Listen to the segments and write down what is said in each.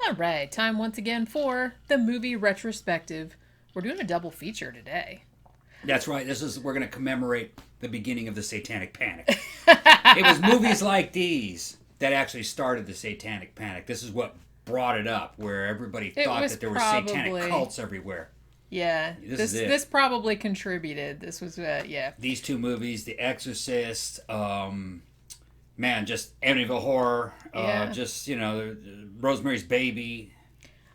All right, time once again for the movie retrospective. We're doing a double feature today. That's right. We're going to commemorate the beginning of the Satanic Panic. It was movies like these that actually started the Satanic Panic. This is what brought it up, where everybody thought that there were satanic cults everywhere. Yeah, this probably contributed. This was These two movies, The Exorcist, just Amityville Horror, Rosemary's Baby.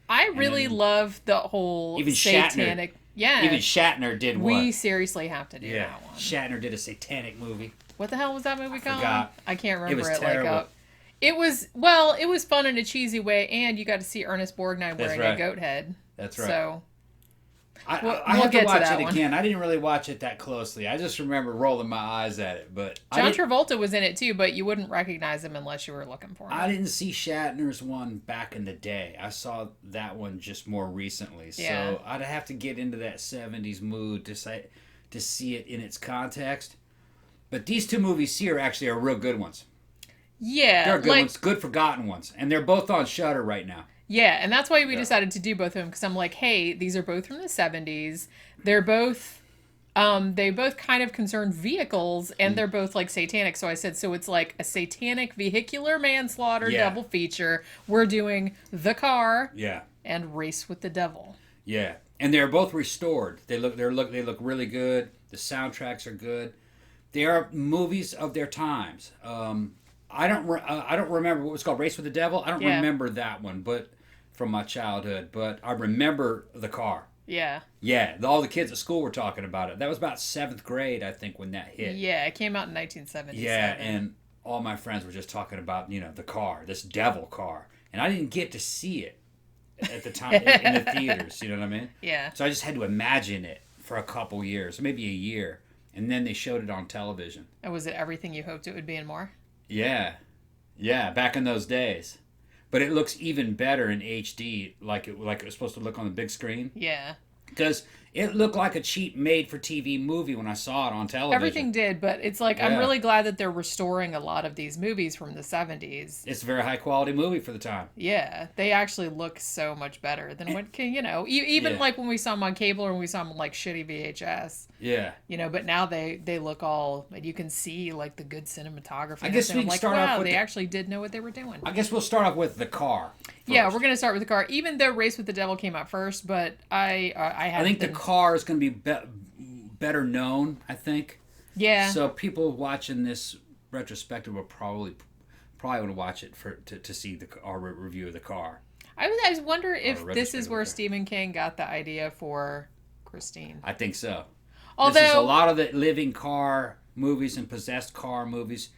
I really love the whole even satanic. Shatner, yeah, even Shatner did one. We seriously have to do that one. Shatner did a satanic movie. What the hell was that movie called? Forgot. I can't remember it. Was terrible. It was fun in a cheesy way, and you got to see Ernest Borgnine wearing a goat head. That's right. So I have to watch it again. I didn't really watch it that closely. I just remember rolling my eyes at it. But John Travolta was in it too, but you wouldn't recognize him unless you were looking for him. I didn't see Shatner's one back in the day. I saw that one just more recently. Yeah. So I'd have to get into that 70s mood to see it in its context. But these two movies here actually are real good ones. Yeah. They're good ones, good forgotten ones. And they're both on Shudder right now. Yeah, and that's why we decided to do both of them, because I'm like, hey, these are both from the 70s. They're both, they both kind of concern vehicles, and they're both like satanic. So I said, so it's like a satanic vehicular manslaughter double feature. We're doing The Car and Race with the Devil. Yeah, and they're both restored. They look really good. The soundtracks are good. They are movies of their times. I don't remember what was called Race with the Devil. I don't remember that one, but from my childhood. But I remember The Car. Yeah. Yeah, all the kids at school were talking about it. That was about 7th grade, I think, when that hit. Yeah, it came out in 1977. Yeah, and all my friends were just talking about, The car, this devil car. And I didn't get to see it at the time in the theaters, you know what I mean? Yeah. So I just had to imagine it for a couple years, maybe a year. And then they showed it on television. And was it everything you hoped it would be and more? Yeah. Yeah, back in those days. But it looks even better in HD, like it was supposed to look on the big screen. Yeah. Because it looked like a cheap made-for-TV movie when I saw it on television. Everything did, but it's like, I'm really glad that they're restoring a lot of these movies from the 70s. It's a very high-quality movie for the time. Yeah, they actually look so much better than what, even like when we saw them on cable or when we saw them on like shitty VHS. Yeah. But now they look all, and you can see like the good cinematography. I guess we can start off with they actually did know what they were doing. I guess we'll start off with The Car first. Yeah, we're going to start with The Car, even though Race with the Devil came out first, but I think The Car is going to be better known, I think. Yeah. So people watching this retrospective will probably want to watch it to see our review of The Car. I wonder if this is where Stephen King got the idea for Christine. I think so. Although this is a lot of the living car movies and possessed car movies.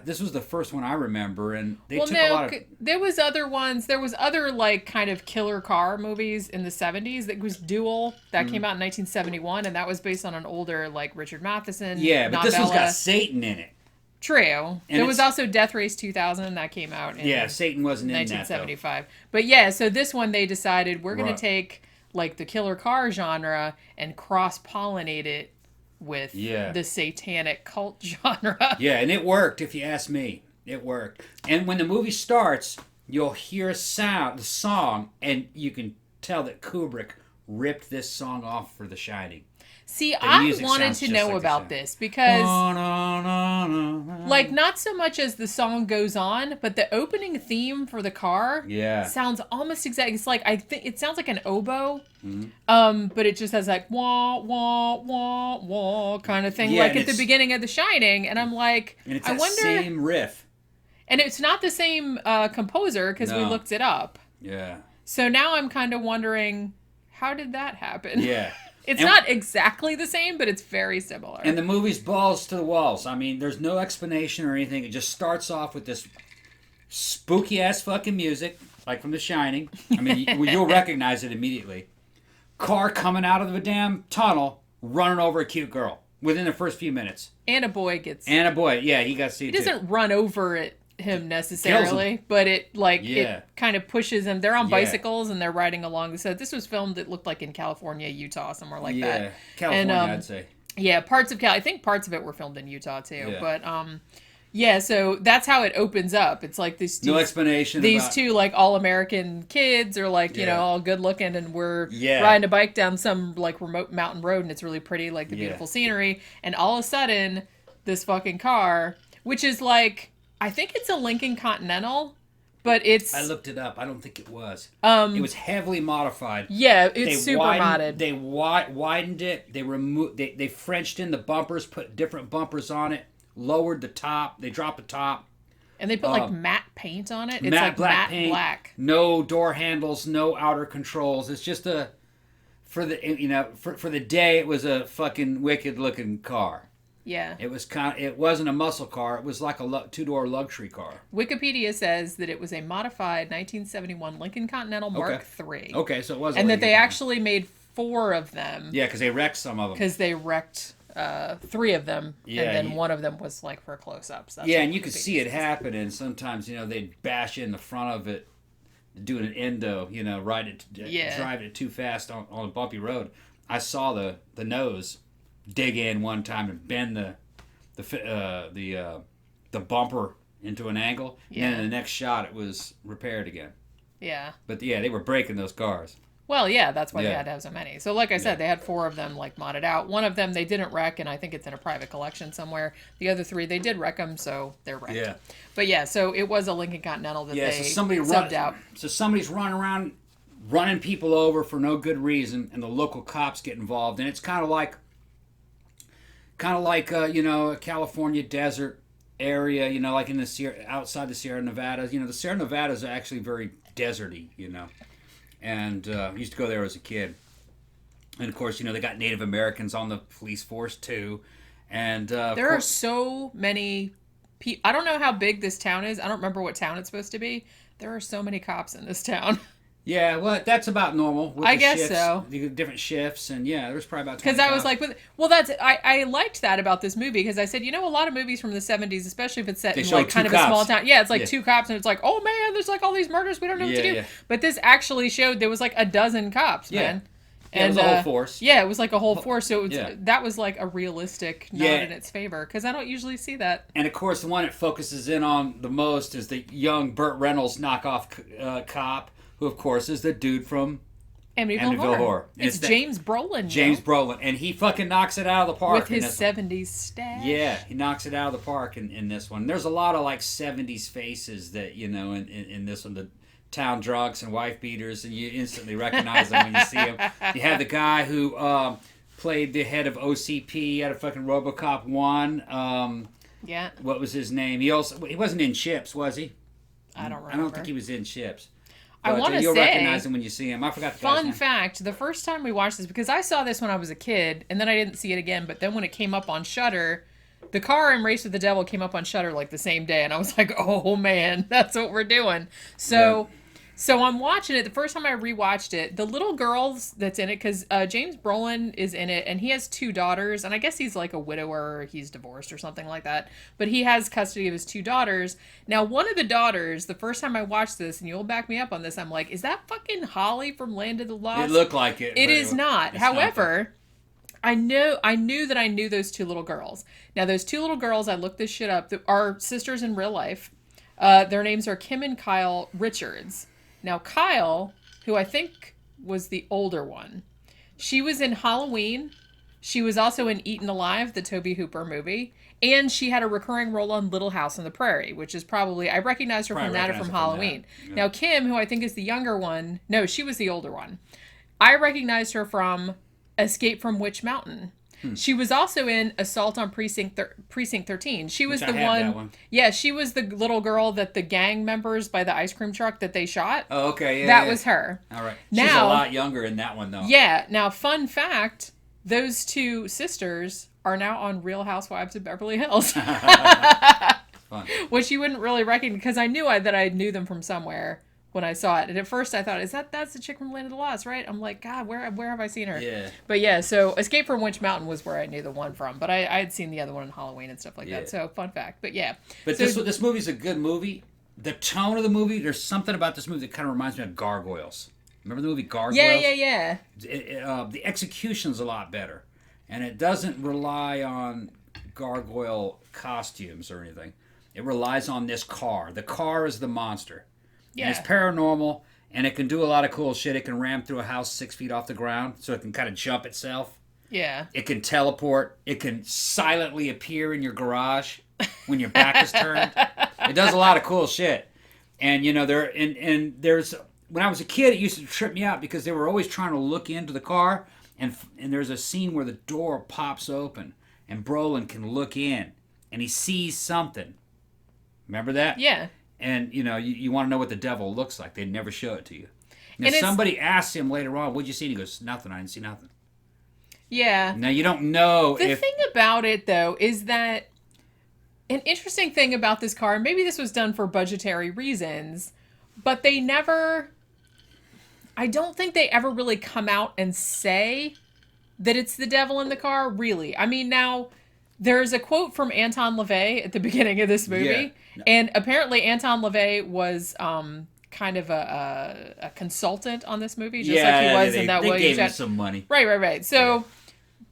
This was the first one I remember, and they took a lot of... There was other ones. There was other, like, kind of killer car movies in the 70s. That was Duel. That came out in 1971, and that was based on an older, like, Richard Matheson Yeah, but novella. This one's got Satan in it. True. And there was also Death Race 2000. That came out in Satan wasn't in 1975. But, yeah, so this one they decided we're going to take, like, the killer car genre and cross-pollinate it with the satanic cult genre. Yeah, and it worked, if you ask me. It worked. And when the movie starts, you'll hear the song, and you can tell that Kubrick ripped this song off for The Shining. See, I wanted to know about this because, like, not so much as the song goes on, but the opening theme for The Car sounds almost exact. It's like, I think it sounds like an oboe, but it just has like wah wah wah wah kind of thing, like at the beginning of The Shining. And I'm like, and it's same riff, and it's not the same composer because we looked it up. Yeah. So now I'm kind of wondering, how did that happen? Yeah. It's not exactly the same, but it's very similar. And the movie's balls to the walls. I mean, there's no explanation or anything. It just starts off with this spooky-ass fucking music, like from The Shining. I mean, you'll recognize it immediately. Car coming out of the damn tunnel, running over a cute girl within the first few minutes. And a boy gets... And a boy, yeah, he got to see it too. He doesn't run over it. Him necessarily, but it kind of pushes him. They're on bicycles and they're riding along. So this was filmed, it looked like in California, Utah, somewhere like that. Yeah, California, I'd say. Yeah, parts of I think parts of it were filmed in Utah too. Yeah. But Yeah, so that's how it opens up. It's like No explanation. These two like all American kids are like, you know, all good looking, and we're riding a bike down some like remote mountain road, and it's really pretty, like the beautiful scenery. And all of a sudden, this fucking car, which is like, I think it's a Lincoln Continental, but it's. I looked it up. I don't think it was. It was heavily modified. Yeah, it's super modded. They widened it. They removed. They Frenched in the bumpers, put different bumpers on it. Lowered the top. They dropped the top. And they put like matte paint on it. It's matte like black matte paint, black. No door handles, no outer controls. It's just for the day it was a fucking wicked looking car. Yeah. It wasn't a muscle car. It was like a two-door luxury car. Wikipedia says that it was a modified 1971 Lincoln Continental Mark III. Okay, so it wasn't. And that they actually made 4 of them. Yeah, because they wrecked some of them. Because they wrecked 3 of them, and then one of them was like for close-ups. Yeah, and you could see it happen, and sometimes, they'd bash in the front of it, doing an endo, drive it too fast on a bumpy road. I saw the nose dig in one time and bend the bumper into an angle, and then in the next shot it was repaired again. Yeah. But they were breaking those cars. Well, yeah, that's why they had to have so many. So like I said, they had 4 of them like modded out. One of them they didn't wreck, and I think it's in a private collection somewhere. The other 3 they did wreck them, so they're wrecked. Yeah. But yeah, so it was a Lincoln Continental that they subbed out. So somebody's running around running people over for no good reason, and the local cops get involved, and it's kind of like a California desert area, like in the outside the Sierra Nevadas. The Sierra Nevadas are actually very deserty, And I used to go there as a kid. And, of course, they got Native Americans on the police force, too. And there are so many people. I don't know how big this town is. I don't remember what town it's supposed to be. There are so many cops in this town. Yeah, well, that's about normal. With I guess shifts, so. The different shifts, and there's probably about 20 Because I was like, I liked that about this movie, because I said, a lot of movies from the 70s, especially if it's set in like kind of a small town. Yeah, it's like 2 cops, and it's like, oh man, there's like all these murders, we don't know what to do. Yeah. But this actually showed there was like a dozen cops, man. And, it was a whole force. Yeah, it was like a whole force. So that was like a realistic nod in its favor, because I don't usually see that. And of course, the one it focuses in on the most is the young Burt Reynolds knockoff cop, who of course is the dude from Amityville Horror. It's James Brolin. James Brolin, and he fucking knocks it out of the park with his 70s stash. Yeah, he knocks it out of the park in this one. There's a lot of like 70s faces that in this one. The town drunks and wife beaters, and you instantly recognize them when you see them. You have the guy who played the head of OCP out of fucking RoboCop 1. What was his name? He wasn't in Chips, was he? I don't remember. I don't think he was in Chips. But I want to say, you'll recognize him when you see him. I forgot the guy's name. Fun fact, the first time we watched this, because I saw this when I was a kid, and then I didn't see it again, but then when it came up on Shudder, the car in Race with the Devil came up on Shudder like the same day, and I was like, oh man, that's what we're doing. So I'm watching it. The first time I rewatched it, the little girl that's in it, because James Brolin is in it, and he has 2 daughters, and I guess he's like a widower, or he's divorced or something like that, but he has custody of his 2 daughters. Now, one of the daughters, the first time I watched this, and you'll back me up on this, I'm like, is that fucking Holly from Land of the Lost? It looked like it. It is not. However, I knew that I knew those 2 little girls. Now, those 2 little girls, I looked this shit up, are sisters in real life. Their names are Kim and Kyle Richards. Now, Kyle, who I think was the older one, she was in Halloween. She was also in Eaten Alive, the Tobe Hooper movie. And she had a recurring role on Little House on the Prairie, which is probably, I recognized her from that or from Halloween. Yeah. Now, Kim, who I think is the younger one, no, she was the older one. I recognized her from Escape from Witch Mountain. She was also in Assault on Precinct 13. She was the one. Yeah, she was the little girl that the gang members by the ice cream truck that they shot. Oh, okay. Yeah, that was her. All right. She's a lot younger in that one, though. Yeah. Now, fun fact, those 2 sisters are now on Real Housewives of Beverly Hills. Fun. Which you wouldn't really recognize, because I knew that I knew them from somewhere when I saw it. And at first I thought, that's the chick from Land of the Lost, right? I'm like, God, where have I seen her? Yeah. But yeah, so Escape from Witch Mountain was where I knew the one from. But I had seen the other one in Halloween and stuff like that. So fun fact. But yeah. But this movie's a good movie. The tone of the movie, there's something about this movie that kind of reminds me of Gargoyles. Remember the movie Gargoyles? Yeah. The execution's a lot better. And it doesn't rely on gargoyle costumes or anything. It relies on this car. The car is the monster. Yeah. And it's paranormal, and it can do a lot of cool shit. It can ram through a house 6 feet off the ground, so it can kind of jump itself. Yeah. It can teleport. It can silently appear in your garage when your back is turned. It does a lot of cool shit. And, you know, there's... When I was a kid, it used to trip me out because they were always trying to look into the car, and there's a scene where the door pops open, and Brolin can look in, and he sees something. Remember that? Yeah. And, you know, you want to know what the devil looks like. They'd never show it to you. And if it's- somebody asks him later on, what'd you see? And he goes, nothing. I didn't see nothing. Yeah. Now, you don't know The thing about it, though, is that an interesting thing about this car, and maybe this was done for budgetary reasons, but they never... I don't think they ever really come out and say that it's the devil in the car, really. I mean, now, there's a quote from Anton LaVey at the beginning of this movie, and apparently Anton LaVey was kind of a consultant on this movie, just like he was in that Williams. They gave him some money. Right. So,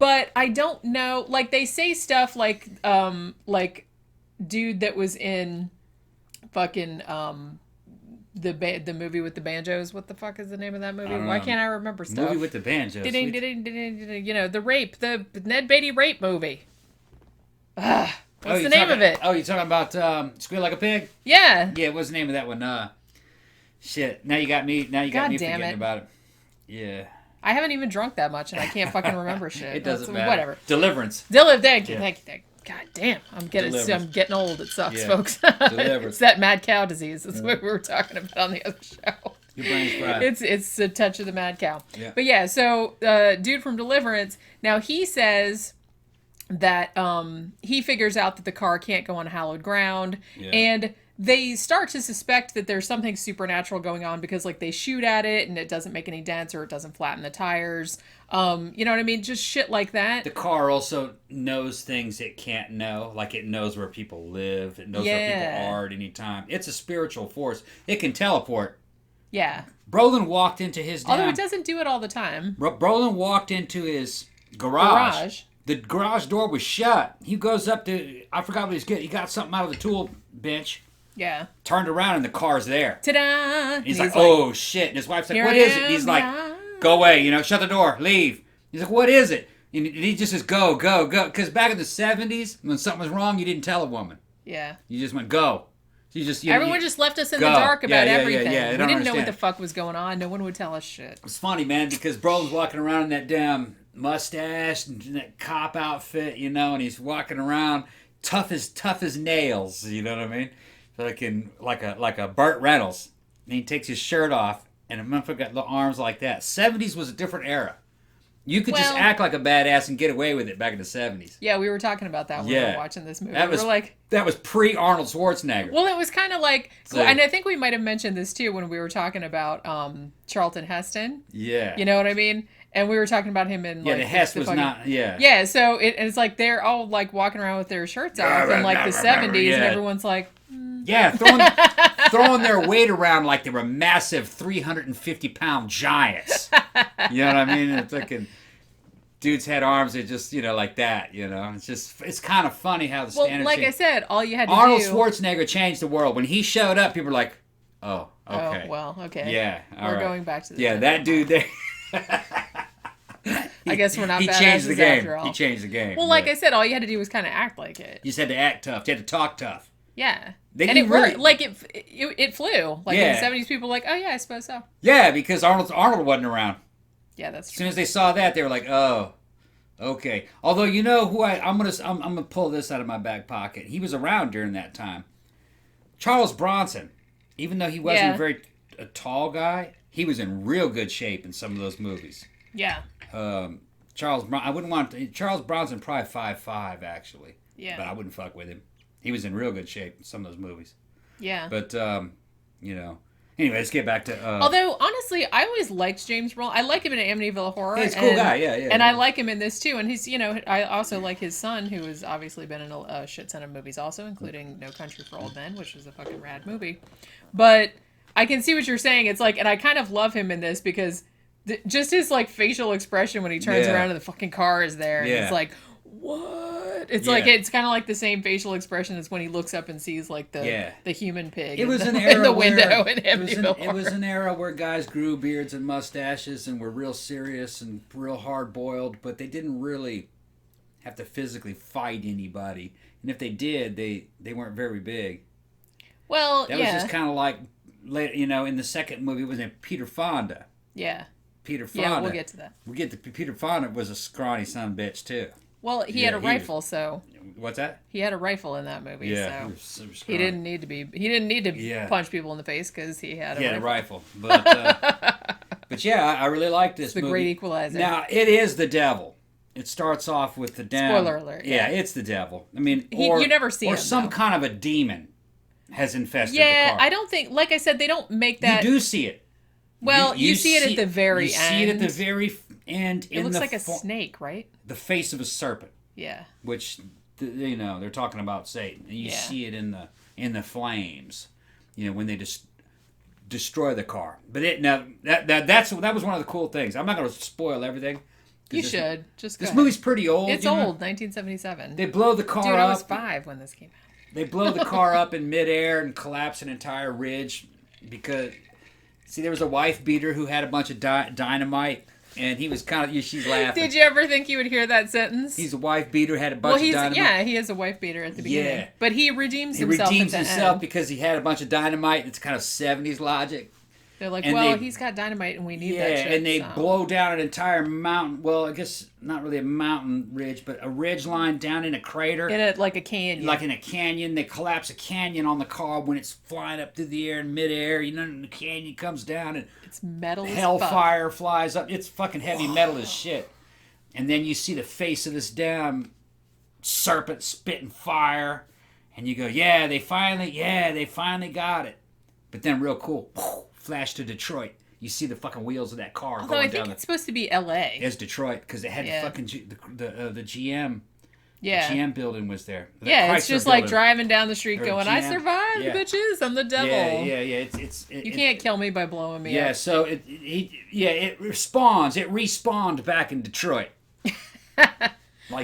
but I don't know, like, they say stuff like dude that was in fucking, the movie with the banjos. What the fuck is the name of that movie? Why can't I remember stuff? Movie with the banjos. You know, the Ned Beatty rape movie. What's the name of it? Oh, you're talking about Squeal Like a Pig? Yeah. Yeah, what's the name of that one? Shit. Now you got me forgetting about it. Yeah. I haven't even drunk that much, and I can't fucking remember shit. It doesn't matter. Whatever. Deliverance. Thank you. God damn, I'm getting old. It sucks, folks. It's that mad cow disease. That's what we were talking about on the other show. Your brain's fried. It's a touch of the mad cow. Yeah. But yeah, so dude from Deliverance. Now he says that he figures out that the car can't go on hallowed ground, and they start to suspect that there's something supernatural going on because, like, they shoot at it and it doesn't make any dents or it doesn't flatten the tires. You know what I mean? Just shit like that. The car also knows things it can't know. Like, it knows where people live. It knows where people are at any time. It's a spiritual force. It can teleport. Yeah. Brolin walked into his... Although it doesn't do it all the time. Brolin walked into his garage. The garage door was shut. He goes up to... I forgot what he's getting. He got something out of the tool bench. Yeah. Turned around and the car's there. Ta-da! And he's like, oh, shit. And his wife's like, what is it? And he's like, go away, you know, shut the door, leave. He's like, what is it? And he just says, go. Because back in the 70s, when something was wrong, you didn't tell a woman. Yeah. You just went, go. You just, Everyone just left us in the dark about everything. Yeah, we didn't know what the fuck was going on. No one would tell us shit. It's funny, man, because Brolin's walking around in that damn mustache and that cop outfit, you know, and he's walking around tough as nails, you know what I mean? Like a Burt Reynolds. And he takes his shirt off, and a motherfucker got the arms like that. 70s was a different era. You could just act like a badass and get away with it back in the 70s. Yeah, we were talking about that when we were watching this movie. That was pre-Arnold Schwarzenegger. Well, it was kind of like... and I think we might have mentioned this, too, when we were talking about Charlton Heston. Yeah. You know what I mean? And we were talking about him in, like... Yeah, the Hess was not... Yeah. Yeah, so it's like they're all, like, walking around with their shirts off in, like, the 70s, and everyone's like... Yeah, throwing their weight around like they were massive 350-pound giants. You know what I mean? It's like dudes had arms that just, you know, like that, you know? It's kind of funny how the standards... Well, like I said, all you had to Arnold do... Schwarzenegger changed the world. When he showed up, people were like, oh, okay. Oh, well, okay. Yeah, We're going back to the... Yeah, that dude there... I guess we're not he changed the game. After all. He changed the game. Well, like I said, all you had to do was kind of act like it. You just had to act tough. You had to talk tough. Yeah. And it worked. Like, it flew. Like, in the 70s, people were like, oh, yeah, I suppose so. Yeah, because Arnold wasn't around. Yeah, that's true. As soon as they saw that, they were like, oh, okay. Although, you know who I'm gonna pull this out of my back pocket. He was around during that time. Charles Bronson. Even though he wasn't a tall guy, he was in real good shape in some of those movies. Yeah. Charles Bronson probably 5'5", actually. Yeah. But I wouldn't fuck with him. He was in real good shape in some of those movies. Yeah. But, you know. Anyway, let's get back to... Although, honestly, I always liked James Brolin. I like him in Amityville Horror. He's a cool guy, yeah. And I like him in this, too. And he's, you know, I also like his son, who has obviously been in a shit ton of movies also, including No Country for Old Men, which was a fucking rad movie. But I can see what you're saying. It's like, and I kind of love him in this because just his, like, facial expression when he turns around and the fucking car is there. And it's like, what? what? It's like it's kind of like the same facial expression as when he looks up and sees like the human pig. It was in an era the where window in it was an era where guys grew beards and mustaches and were real serious and real hard boiled, but they didn't really have to physically fight anybody. And if they did, they weren't very big. Well, that was just kind of like, in the second movie, was it Peter Fonda? Yeah. Peter Fonda. Yeah, we'll get to that. We'll get to Peter Fonda was a scrawny son of a bitch too. Well, he had a rifle, so. What's that? He had a rifle in that movie, yeah, so he didn't need to be. He didn't need to punch people in the face because he had a rifle. But but yeah, I really like this. It's the movie. Great Equalizer. Now it is the devil. It starts off with the devil. Spoiler alert. Yeah, it's the devil. I mean, you never see him. Or some kind of a demon has infested the car. I don't think. Like I said, they don't make that. You do see it. Well, you see it at the very end. You see it at the very end. It looks like a snake, right? The face of a serpent. Yeah. Which, they're talking about Satan. And you see it in the flames, when they just destroy the car. But that was one of the cool things. I'm not going to spoil everything. You should. Just go This ahead. movie's pretty old. It's old, 1977. They blow the car up. Dude, I was 5 when this came out. They blow the car up in midair and collapse an entire ridge because... See, there was a wife beater who had a bunch of dynamite, and he was kind of... She's laughing. Did you ever think you would hear that sentence? He's a wife beater, had a bunch of dynamite. Yeah, he is a wife beater at the beginning. Yeah. But he redeems himself He redeems at the himself end. Because he had a bunch of dynamite. It's kind of 70s logic. They're like, and he's got dynamite and we need that shit. Yeah, and they blow down an entire mountain. Well, I guess not really a mountain ridge, but a ridge line down in a crater. Like a canyon. Like in a canyon. They collapse a canyon on the car when it's flying up through the air in midair. And the canyon comes down and it's metal as hellfire flies up. It's fucking heavy metal as shit. And then you see the face of this damn serpent spitting fire. And you go, they finally got it. But then real cool, flash to Detroit. You see the fucking wheels of that car Although going I think down. It's supposed to be L.A. It's Detroit because it had the fucking the GM. Yeah. The GM building was there. It's just like driving down the street going, I survived, bitches. I'm the devil. Yeah. You can't kill me by blowing me up. Yeah, so it respawns. It respawned back in Detroit.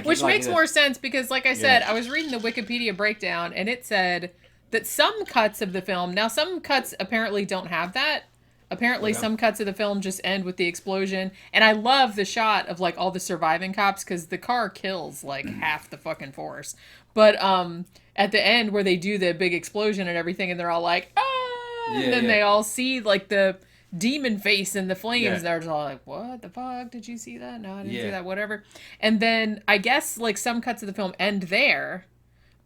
Which makes more sense because, like I said, I was reading the Wikipedia breakdown and it said that some cuts of the film, now some cuts apparently don't have that. Apparently some cuts of the film just end with the explosion. And I love the shot of like all the surviving cops because the car kills like half the fucking force. But at the end where they do the big explosion and everything and they're all like, ah! And then they all see like the demon face in the flames. Yeah. They're just all like, what the fuck? Did you see that? No, I didn't see that. Whatever. And then I guess like some cuts of the film end there.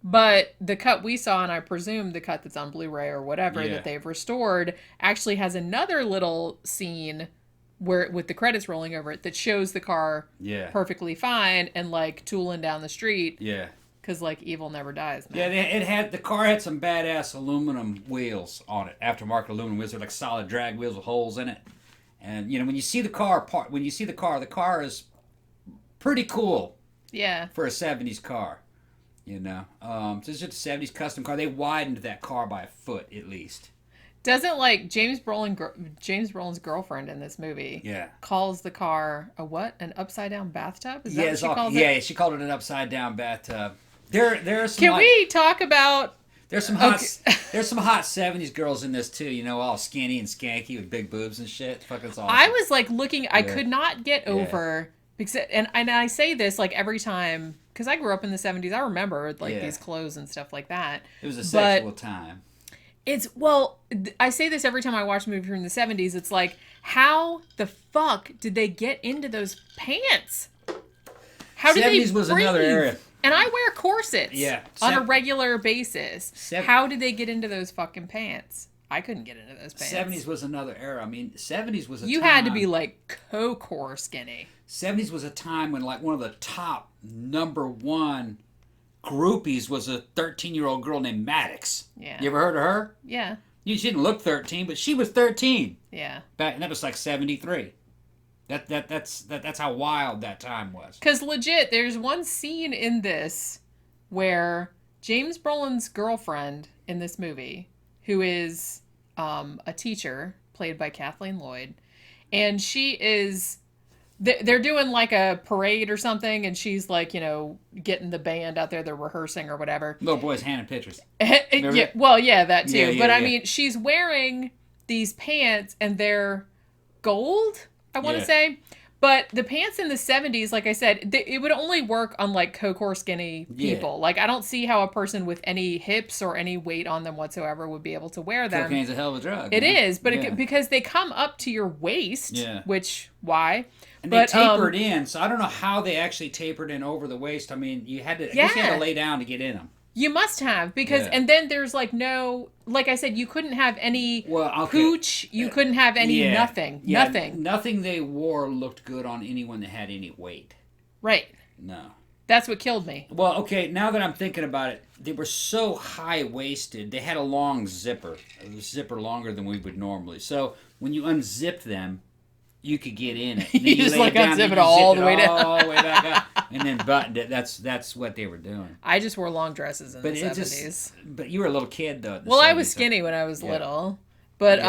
But the cut we saw, and I presume the cut that's on Blu-ray or whatever that they've restored, actually has another little scene where with the credits rolling over it that shows the car perfectly fine and like tooling down the street. Yeah. Because like evil never dies. Man. Yeah, the car had some badass aluminum wheels on it, aftermarket aluminum wheels. They're like solid drag wheels with holes in it. And when you see the car, the car is pretty cool. Yeah. For a '70s car. So it's just a 70s custom car. They widened that car by a foot at least. Doesn't like James Brolin's girlfriend in this movie calls the car a what? An upside down bathtub? Is that what she calls it? Yeah, she called it an upside down bathtub. There are some. Can we talk about? There's some hot 70s girls in this too. All skinny and skanky with big boobs and shit. Fucking awesome. I was like looking. I could not get over because and I say this like every time. Because I grew up in the 70s. I remember like these clothes and stuff like that. It was a sexual time. I say this every time I watch a movie from the 70s. It's like, how the fuck did they get into those pants? How did they breathe? 70s was another era. And I wear corsets on a regular basis. How did they get into those fucking pants? I couldn't get into those pants. 70s was another era. I mean, 70s was a time. You had to be like core skinny. 70s was a time when like one of the top #1 groupies was a 13-year-old girl named Maddox. Yeah. You ever heard of her? Yeah. She didn't look 13, but she was 13. Yeah. And that was like 73. That's how wild that time was. Because legit, there's one scene in this where James Brolin's girlfriend in this movie, who is a teacher played by Kathleen Lloyd, and she is they're doing like a parade or something, and she's like, getting the band out there, they're rehearsing or whatever. Little boy's handing pictures. Yeah, well, yeah, that too. Yeah, but I mean, she's wearing these pants, and they're gold, I want to say. But the pants in the 70s, like I said, it would only work on like Kokor skinny people. Like, I don't see how a person with any hips or any weight on them whatsoever would be able to wear them. Cocaine's a hell of a drug. It is, but because they come up to your waist, which, why? And they tapered in, so I don't know how they actually tapered in over the waist. I mean, you had to, I guess you had to lay down to get in them. You must have, because, and then there's like no, like I said, you couldn't have any pooch, you couldn't have any nothing. Nothing they wore looked good on anyone that had any weight. Right. No. That's what killed me. Well, okay, now that I'm thinking about it, they were so high-waisted, they had a long zipper, longer than we would normally. So when you unzipped them, you could get in it. You just like unzip it all the way down. All the way back up. And then buttoned it. That's what they were doing. I just wore long dresses in the 70s. But you were a little kid, though. Well, I was skinny when I was little. But,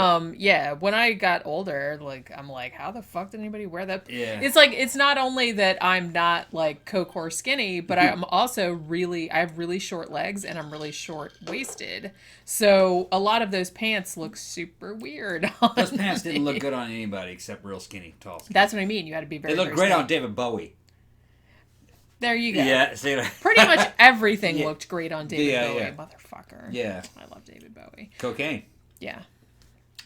when I got older, like, I'm like, how the fuck did anybody wear that? Yeah. It's like, it's not only that I'm not, like, Kokor skinny, but I'm also I have really short legs, and I'm really short-waisted. So, a lot of those pants look super weird on Those pants didn't look good on anybody except real skinny, tall skinny. That's what I mean. You had to be very, They look great on David Bowie. There you go. Yeah, see what Pretty much everything looked great on David Bowie, motherfucker. Yeah. I love David Bowie. Cocaine. Yeah.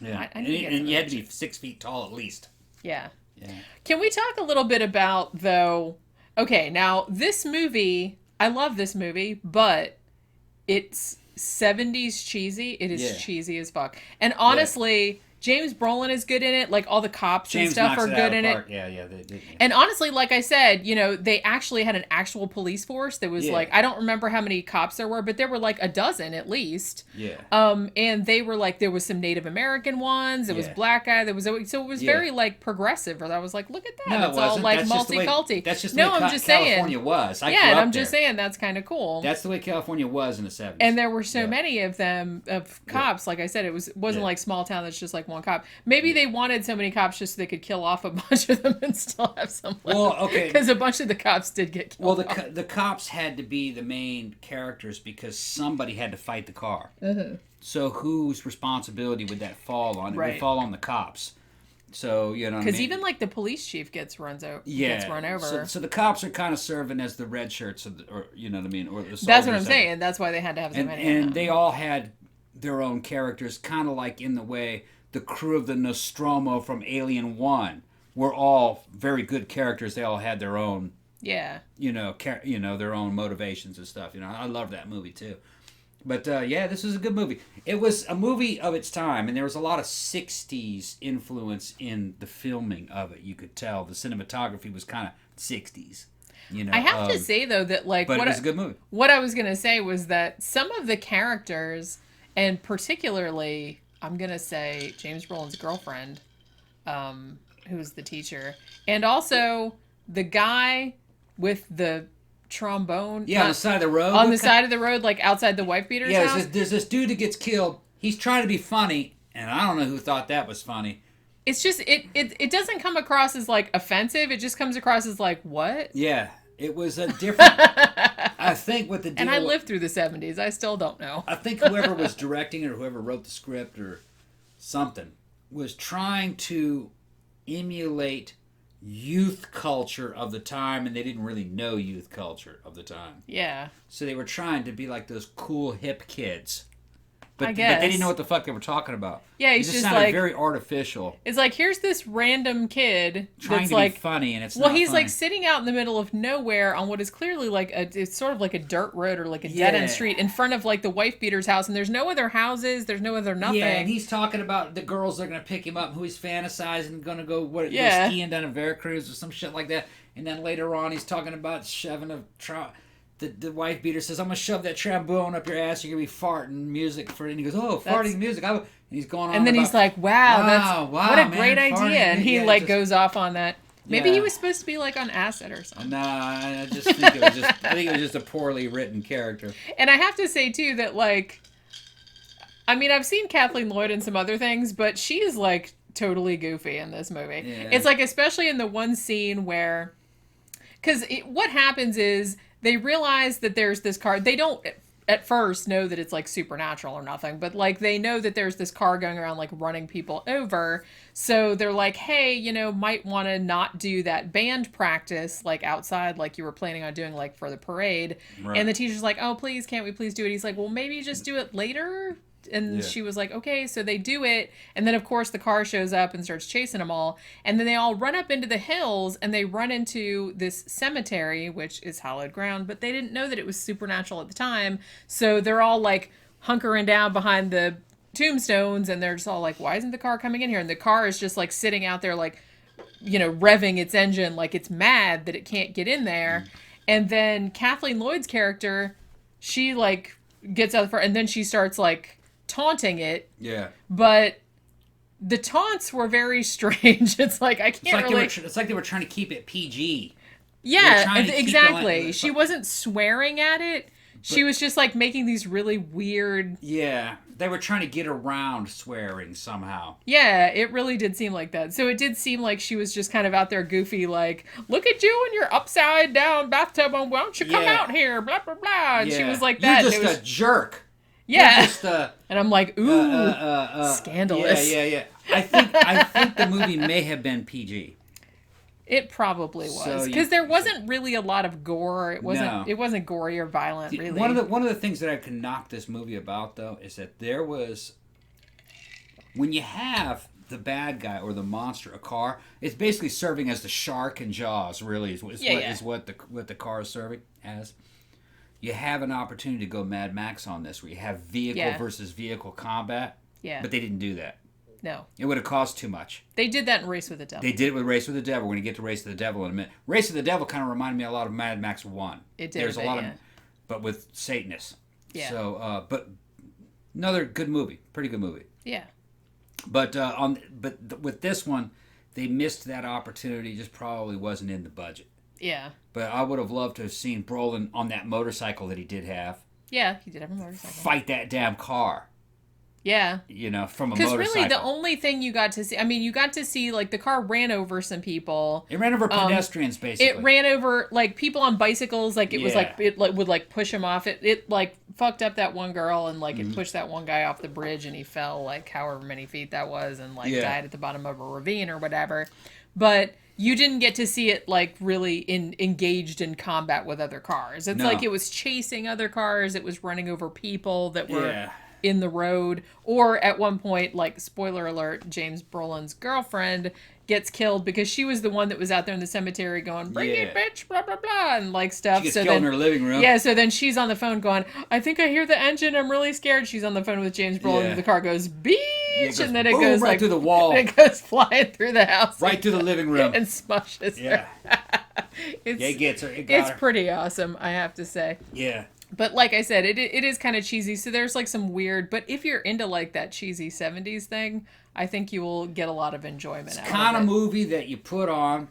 Yeah, and you had to be 6 feet tall at least. Yeah. Yeah. Can we talk a little bit about, though... Okay, now, this movie... I love this movie, but it's 70s cheesy. It is cheesy as fuck. And honestly... James Brolin is good in it. Like, all the cops and stuff are good in it. Yeah, they did. Yeah. And honestly, like I said, they actually had an actual police force that was like, I don't remember how many cops there were, but there were like a dozen at least. Yeah. And they were like, there was some Native American ones. There was black guy. So it was very like progressive. Or I was like, look at that. No, it's all like multi-culty. That's just the way California was. I'm just saying that's kind of cool. That's the way California was in the 70s. And there were so many of them, of cops. Like I said, it wasn't like small town that's just like one cop. Maybe they wanted so many cops just so they could kill off a bunch of them and still have some left. Well, okay. Because a bunch of the cops did get killed off. The cops had to be the main characters because somebody had to fight the car. Mm-hmm. So whose responsibility would that fall on? It would fall on the cops. So, Because even like the police chief gets run over. So the cops are kind of serving as the red shirts, or you know what I mean? Or the soldiers. That's what I'm saying. That's why they had to have so many. And they all had their own characters, kind of like in the way the crew of the Nostromo from Alien 1 were all very good characters. They all had their own, their own motivations and stuff. I love that movie too. But this was a good movie. It was a movie of its time, and there was a lot of 60s influence in the filming of it. You could tell the cinematography was kind of 60s. I have to say though that but it was a good movie. What I was gonna say was that some of the characters, and particularly, I'm going to say James Brolin's girlfriend, who's the teacher, and also the guy with the trombone. Yeah, on the side of the road. On the side of the road, like outside the wife beater's house. There's this dude that gets killed. He's trying to be funny, and I don't know who thought that was funny. It's just, it doesn't come across as like offensive. It just comes across as like, what? Yeah. It was a different... I think what the deal... And I lived through the 70s. I still don't know. I think whoever was directing it or whoever wrote the script or something was trying to emulate youth culture of the time, and they didn't really know youth culture of the time. Yeah. So they were trying to be like those cool, hip kids. But they didn't know what the fuck they were talking about. Yeah, he's just sounded like very artificial. It's like, here's this random kid trying that's to like be funny, and it's not he's funny. Like sitting out in the middle of nowhere on what is clearly like it's sort of like a dirt road or like a dead end street in front of like the wife beater's house, and there's no other houses, there's no other nothing. Yeah, and he's talking about the girls that are gonna pick him up, who he's fantasizing, gonna go go skiing down in Veracruz or some shit like that. And then later on, he's talking about shoving the wife beater says, "I'm gonna shove that trombone up your ass. You're gonna be farting music for it." And he goes, "Oh, farting music." And he's going on. And then he's like, "Wow, what a great idea!" And he goes off on that. Maybe he was supposed to be like on acid or something. No, I just think it was just a poorly written character. And I have to say too that I've seen Kathleen Lloyd in some other things, but she is like totally goofy in this movie. Yeah. It's like, especially in the one scene where, because what happens is they realize that there's this car. They don't at first know that it's like supernatural or nothing, but like they know that there's this car going around like running people over. So they're like, hey, you know, might want to not do that band practice like outside like you were planning on doing like for the parade. Right. And the teacher's like, oh, please, can't we please do it? He's like, well, maybe just do it later. And she was like, okay, so they do it. And then, of course, the car shows up and starts chasing them all. And then they all run up into the hills and they run into this cemetery, which is hallowed ground. But they didn't know that it was supernatural at the time. So they're all like hunkering down behind the tombstones. And they're just all like, why isn't the car coming in here? And the car is just like sitting out there like, you know, revving its engine like it's mad that it can't get in there. And then Kathleen Lloyd's character, she like gets out of the front and then she starts like taunting it. Yeah. But the taunts were very strange. It's like, I can't really... It's like they were trying to keep it PG. Yeah, exactly. She wasn't swearing at it. She was just like making these really weird... Yeah. They were trying to get around swearing somehow. Yeah, it really did seem like that. So it did seem like she was just kind of out there goofy, like, look at you in your upside down bathtub, and why don't you come out here, blah, blah, blah. And she was like that. You're just a jerk. Yeah. Just, and I'm like, ooh, scandalous. Yeah. I think the movie may have been PG. It probably was, because there wasn't really a lot of gore. It wasn't gory or violent, really. One of the things that I can knock this movie about, though, is that there was, when you have the bad guy or the monster, a car, it's basically serving as the shark in Jaws. Really, is what the car is serving as. You have an opportunity to go Mad Max on this, where you have vehicle versus vehicle combat. Yeah. But they didn't do that. No. It would have cost too much. They did that in Race with the Devil. They did it with Race with the Devil. We're going to get to Race with the Devil in a minute. Race with the Devil kind of reminded me a lot of Mad Max 1. It did. There's a lot of, but with Satanists. Yeah. So, but another good movie. Pretty good movie. Yeah. But with this one, they missed that opportunity. Just probably wasn't in the budget. Yeah. But I would have loved to have seen Brolin on that motorcycle that he did have. Yeah, he did have a motorcycle. Fight that damn car. Yeah. You know, from a motorcycle. Because really the only thing you got to see, I mean, you got to see, like, the car ran over some people. It ran over pedestrians, basically. It ran over, like, people on bicycles. Like, it was, like, it like, would, like, push them off. It, like, fucked up that one girl and, like, it pushed that one guy off the bridge and he fell, like, however many feet that was and, like, died at the bottom of a ravine or whatever. But you didn't get to see it, like, really engaged in combat with other cars. It's like it was chasing other cars. It was running over people that were in the road. Or at one point, like, spoiler alert, James Brolin's girlfriend gets killed because she was the one that was out there in the cemetery going, bring it, bitch, blah, blah, blah, and, like, stuff. She gets killed in her living room. Yeah, so then she's on the phone going, I think I hear the engine. I'm really scared. She's on the phone with James Brolin and the car goes, beach, and then it goes, right like, through the wall. And it goes flying through the house. Right through the living room. And smushes her. It gets her. It's pretty awesome, I have to say. Yeah. But like I said, it is kind of cheesy, so there's like some weird, but if you're into like that cheesy 70s thing, I think you will get a lot of enjoyment out of it. It's kind of movie that you put on,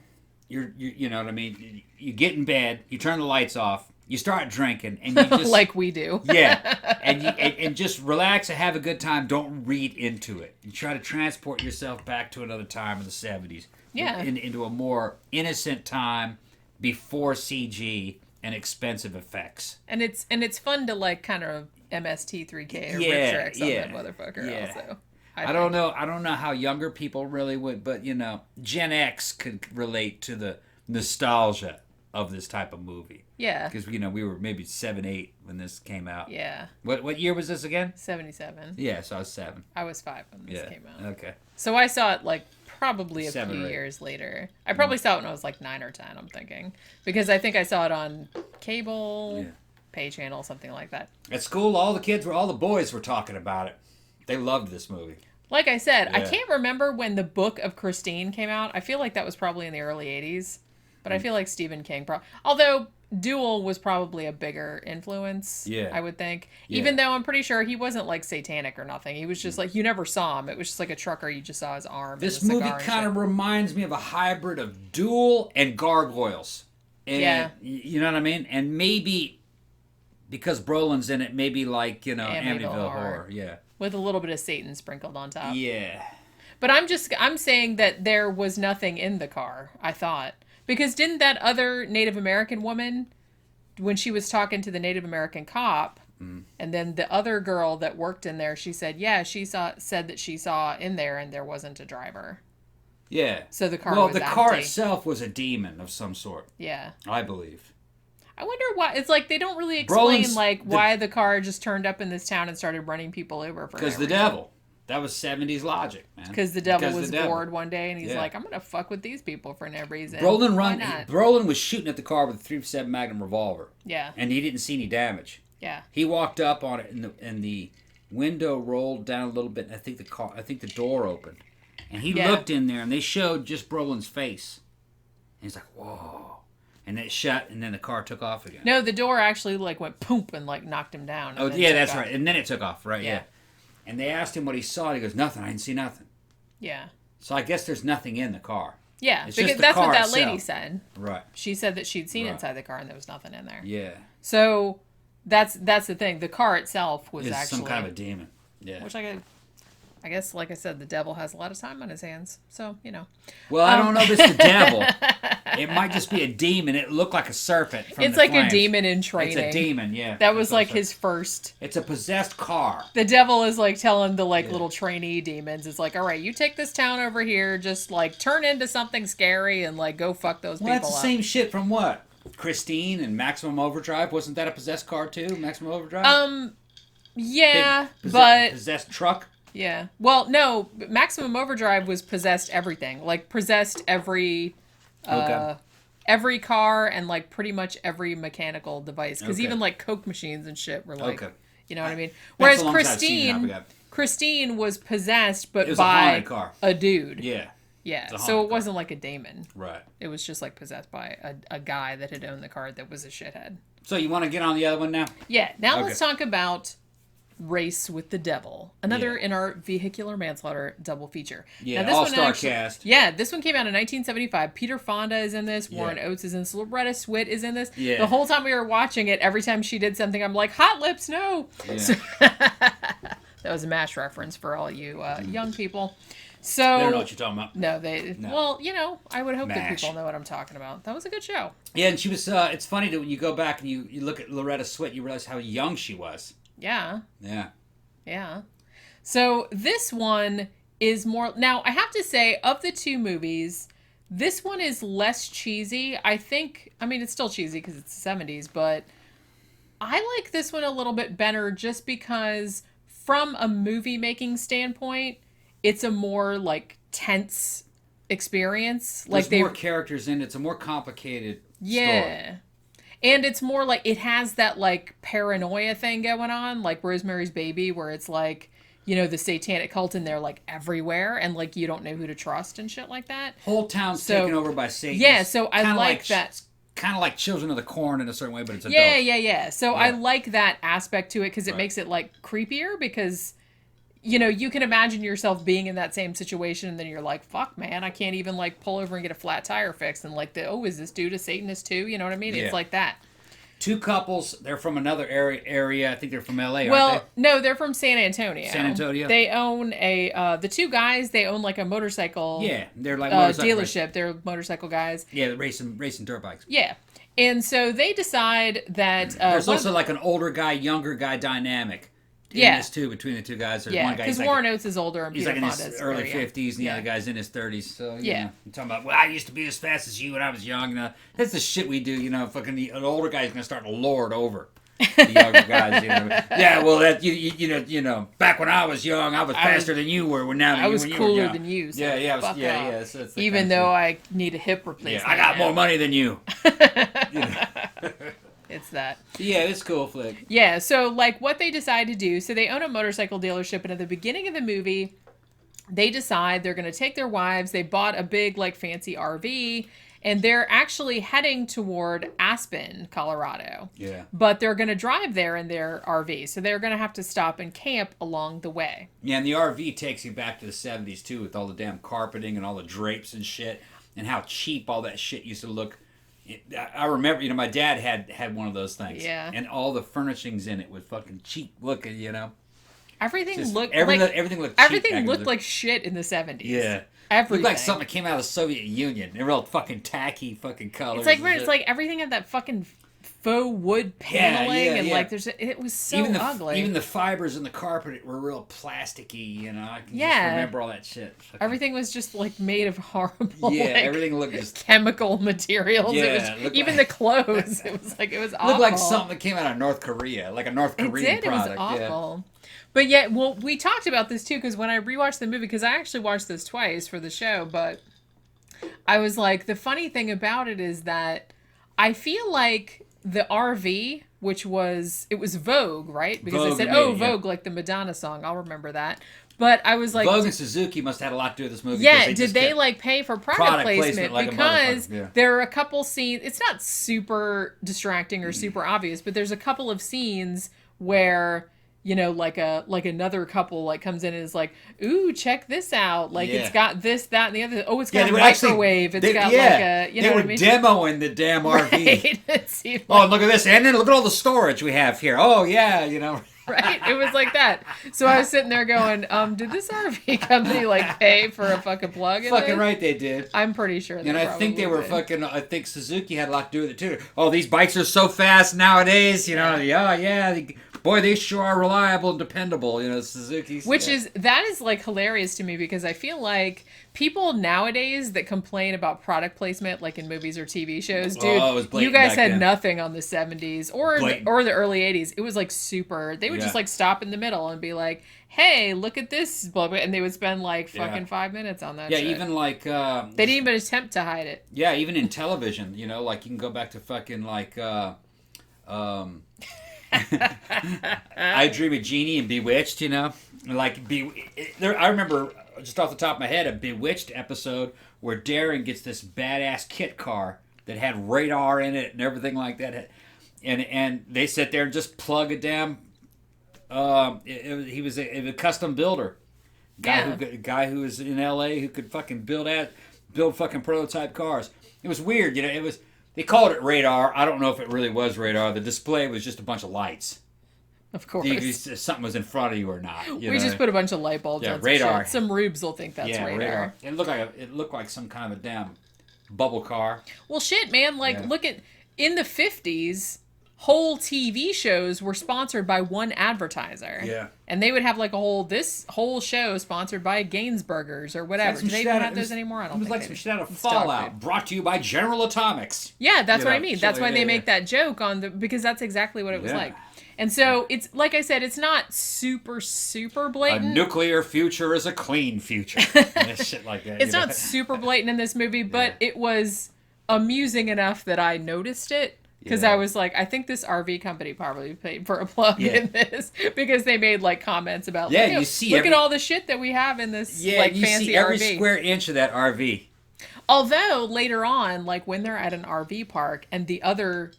you know what I mean, you get in bed, you turn the lights off, you start drinking, and you just... like we do. and just relax and have a good time. Don't read into it. You try to transport yourself back to another time of the 70s. Yeah. Into a more innocent time before CG and expensive effects. And it's fun to like kind of MST3K or Rip Tricks on that motherfucker also. I don't know how younger people really would, but you know, Gen X could relate to the nostalgia of this type of movie. Yeah. Because you know, we were maybe 7, 8 when this came out. Yeah. What year was this again? 77. Yeah, so I was 7. I was 5 when this came out. Okay. So I saw it like probably a 7 few or 8 years later. I probably saw it when I was like 9 or 10, I'm thinking. Because I think I saw it on cable, pay channel, something like that. At school, all the boys were talking about it. They loved this movie. Like I said, I can't remember when the Book of Christine came out. I feel like that was probably in the early 80s. But I feel like Stephen King although Duel was probably a bigger influence, I would think. Yeah. Even though I'm pretty sure he wasn't like satanic or nothing. He was just like, you never saw him. It was just like a trucker, you just saw his arm. This movie kind of reminds me of a hybrid of Duel and Gargoyles. And, you know what I mean? And maybe, because Brolin's in it, maybe like, you know, Amityville Horror. Yeah. With a little bit of Satan sprinkled on top. Yeah. But I'm saying that there was nothing in the car, I thought. Because didn't that other Native American woman, when she was talking to the Native American cop, and then the other girl that worked in there, she said, yeah, said that she saw in there and there wasn't a driver. Yeah. So the car well, was the empty. car itself was a demon of some sort. Yeah. I believe. I wonder why. It's like they don't really explain why the car just turned up in this town and started running people over for because the devil. That was 70s logic, man. Because the devil was bored one day and he's like, I'm going to fuck with these people for no reason. Brolin was shooting at the car with a .357 Magnum revolver. Yeah. And he didn't see any damage. Yeah. He walked up on it and the window rolled down a little bit and I think the door opened. And he looked in there and they showed just Brolin's face. And he's like, whoa. And then it shut and then the car took off again. No, the door actually went poop and knocked him down. Oh, yeah, that's right. And then it took off, right? Yeah. And they asked him what he saw. And he goes, nothing. I didn't see nothing. Yeah. So I guess there's nothing in the car. Yeah, it's because that's what that lady said. Right. She said that she'd seen inside the car and there was nothing in there. Yeah. So that's the thing. The car itself was actually some kind of a demon. Yeah. Which I guess, like I said, the devil has a lot of time on his hands. So, Well, I don't know if it's the devil. It might just be a demon. It looked like a serpent from It's the like flames. a demon in training. It's a demon, yeah. That was his first. It's a possessed car. The devil is telling the little trainee demons, it's like, all right, you take this town over here, just turn into something scary and go fuck those people up. That's the same shit from what? Christine and Maximum Overdrive? Wasn't that a possessed car too? Maximum Overdrive? Yeah, possessed truck? Yeah. Well, no, Maximum Overdrive was possessed everything. Possessed every every car and pretty much every mechanical device. Because even Coke machines and shit were you know what I mean? Whereas Christine was possessed but by a dude. Yeah. Yeah. So it wasn't like a daemon. Right. It was just possessed by a guy that had owned the car that was a shithead. So you want to get on the other one now? Yeah. Now let's talk about Race with the Devil, another in our vehicular manslaughter double feature. Yeah, now, all-star cast. Yeah, this one came out in 1975. Peter Fonda is in this. Warren Oates is in this. Loretta Swit is in this. Yeah. The whole time we were watching it, every time she did something, I'm like, Hot Lips, no! Yeah. So, that was a MASH reference for all you young people. So they don't know what you're talking about. No. Well, I would hope that people know what I'm talking about. That was a good show. Yeah, and she was, it's funny that when you go back and you look at Loretta Swit, you realize how young she was. Yeah. Yeah. Yeah. So this one is more... Now, I have to say, of the two movies, this one is less cheesy. I mean, it's still cheesy because it's the 70s, but I like this one a little bit better just because from a movie-making standpoint, it's a more, tense experience. There's more characters in it. It's a more complicated story. And it's more it has that paranoia thing going on, like Rosemary's Baby, where it's the satanic cult and they're everywhere and you don't know who to trust and shit like that. Whole town's taken over by Satan. Yeah, so I like that. Kind of like Children of the Corn in a certain way, but it's adult. Yeah. So I like that aspect to it because it makes it creepier because... you can imagine yourself being in that same situation and then you're like, fuck, man, I can't even pull over and get a flat tire fixed. And is this dude a Satanist too? You know what I mean? Yeah. It's like that. Two couples, they're from another area. I think they're from LA, well, aren't they? No, they're from San Antonio. San Antonio? They own the two guys, they own a motorcycle. Yeah, they're motorcycle dealership. They're motorcycle guys. Yeah, racing dirt bikes. Yeah. And so they decide that... there's also an older guy, younger guy dynamic. This too, between the two guys. There's one guy, because Warren Oates is older and he's Peter in Fonda's his early 50s and the other guy's in his 30s. So, I'm talking about, I used to be as fast as you when I was young. That's the shit we do, an older guy's going to start to lord over the younger guys, Yeah, well, that, back when I was young, I was faster than you were. I was cooler than you. So yeah. So even though I need a hip replacement. Yeah, I got more money than you. It's that. Yeah, it's cool flick. Yeah, so what they decide to do, so they own a motorcycle dealership, and at the beginning of the movie, they decide they're going to take their wives. They bought a big fancy RV, and they're actually heading toward Aspen, Colorado. Yeah. But they're going to drive there in their RV, so they're going to have to stop and camp along the way. Yeah, and the RV takes you back to the 70s too, with all the damn carpeting and all the drapes and shit, and how cheap all that shit used to look. I remember, my dad had one of those things. Yeah. And all the furnishings in it was fucking cheap looking, Everything looked everything looked cheap everything looked like shit in the 70s. Yeah. Everything. Looked like something that came out of the Soviet Union. They're real fucking tacky fucking colors. It's like everything had that fucking faux wood paneling and like it was so ugly. Even the fibers in the carpet were real plasticky, you know. I can just remember all that shit. Everything was just like made of horrible everything looked just chemical materials. Yeah, it was even the clothes. It was awful. Looked like something that came out of North Korea, like a North Korean product. It was awful. But yet, well, we talked about this too, because when I rewatched the movie, because I actually watched this twice for the show, but I was like, the funny thing about it is that I feel like the RV, which was Vogue, right? Because Vogue, I said, Vogue, like the Madonna song. I'll remember that. But I was like, Vogue and Suzuki must have had a lot to do with this movie. Yeah, did they like pay for product placement? Like because there are a couple scenes. It's not super distracting or super obvious, but there's a couple of scenes where, you know, like another couple like comes in and is like, "Ooh, check this out! Like it's got this, that, and the other. Oh, it's got a microwave. It's got like a you know what I mean." They were demoing the damn RV. Right? Oh, look at this, and then look at all the storage we have here. Oh yeah, you know. Right? It was like that. So I was sitting there going, did this RV company like pay for a fucking plug in Fucking this? right they did. I'm pretty sure they And I think they were did. fucking, I think Suzuki had a lot to do with it too. Oh, these bikes are so fast nowadays, you know. Boy, they sure are reliable and dependable, you know, Suzuki's. That is like hilarious to me, because I feel like people nowadays that complain about product placement, like in movies or TV shows, dude, you guys had nothing on the 70s or the early 80s. It was like super, they would just like stop in the middle and be like, hey, look at this, blah, blah, and they would spend like fucking 5 minutes on that shit. Even like... they didn't even attempt to hide it. Yeah, even in television, you know, like you can go back to fucking like... I Dream of Jeannie and Bewitched, you know? Like, I remember, just off the top of my head, a Bewitched episode where Darren gets this badass kit car that had radar in it and everything like that. And they sit there and just plug a damn... he was a custom builder. Guy who was in L.A. who could fucking build fucking prototype cars. It was weird, you know? It was... They called it radar. I don't know if it really was radar. The display was just a bunch of lights. Of course. Something was in front of you or not. We just put a bunch of light bulbs on radar. Some rubes will think that's radar. It looked like some kind of a damn bubble car. Well, shit, man. Like, look at... In the 50s, whole TV shows were sponsored by one advertiser. Yeah. And they would have like this whole show sponsored by Gainsburgers or whatever. Do they even have those anymore? I don't think it was like some shit out of Fallout. Brought to you by General Atomics. Yeah, that's what I mean. That's why they make that joke because that's exactly what it was like. And so it's, like I said, it's not super, super blatant. A nuclear future is a clean future. And shit like that. It's not super blatant in this movie, but it was amusing enough that I noticed it. Because I was like, I think this RV company probably paid for a plug in this, because they made like comments about, look at all the shit that we have in this like fancy RV. Yeah, you see every square inch of that RV. Although later on, like when they're at an RV park and the other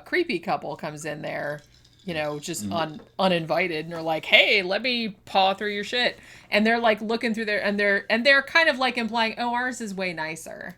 creepy couple comes in there, you know, just uninvited, and they're like, hey, let me paw through your shit. And they're like looking through there, and they're kind of like implying, oh, ours is way nicer.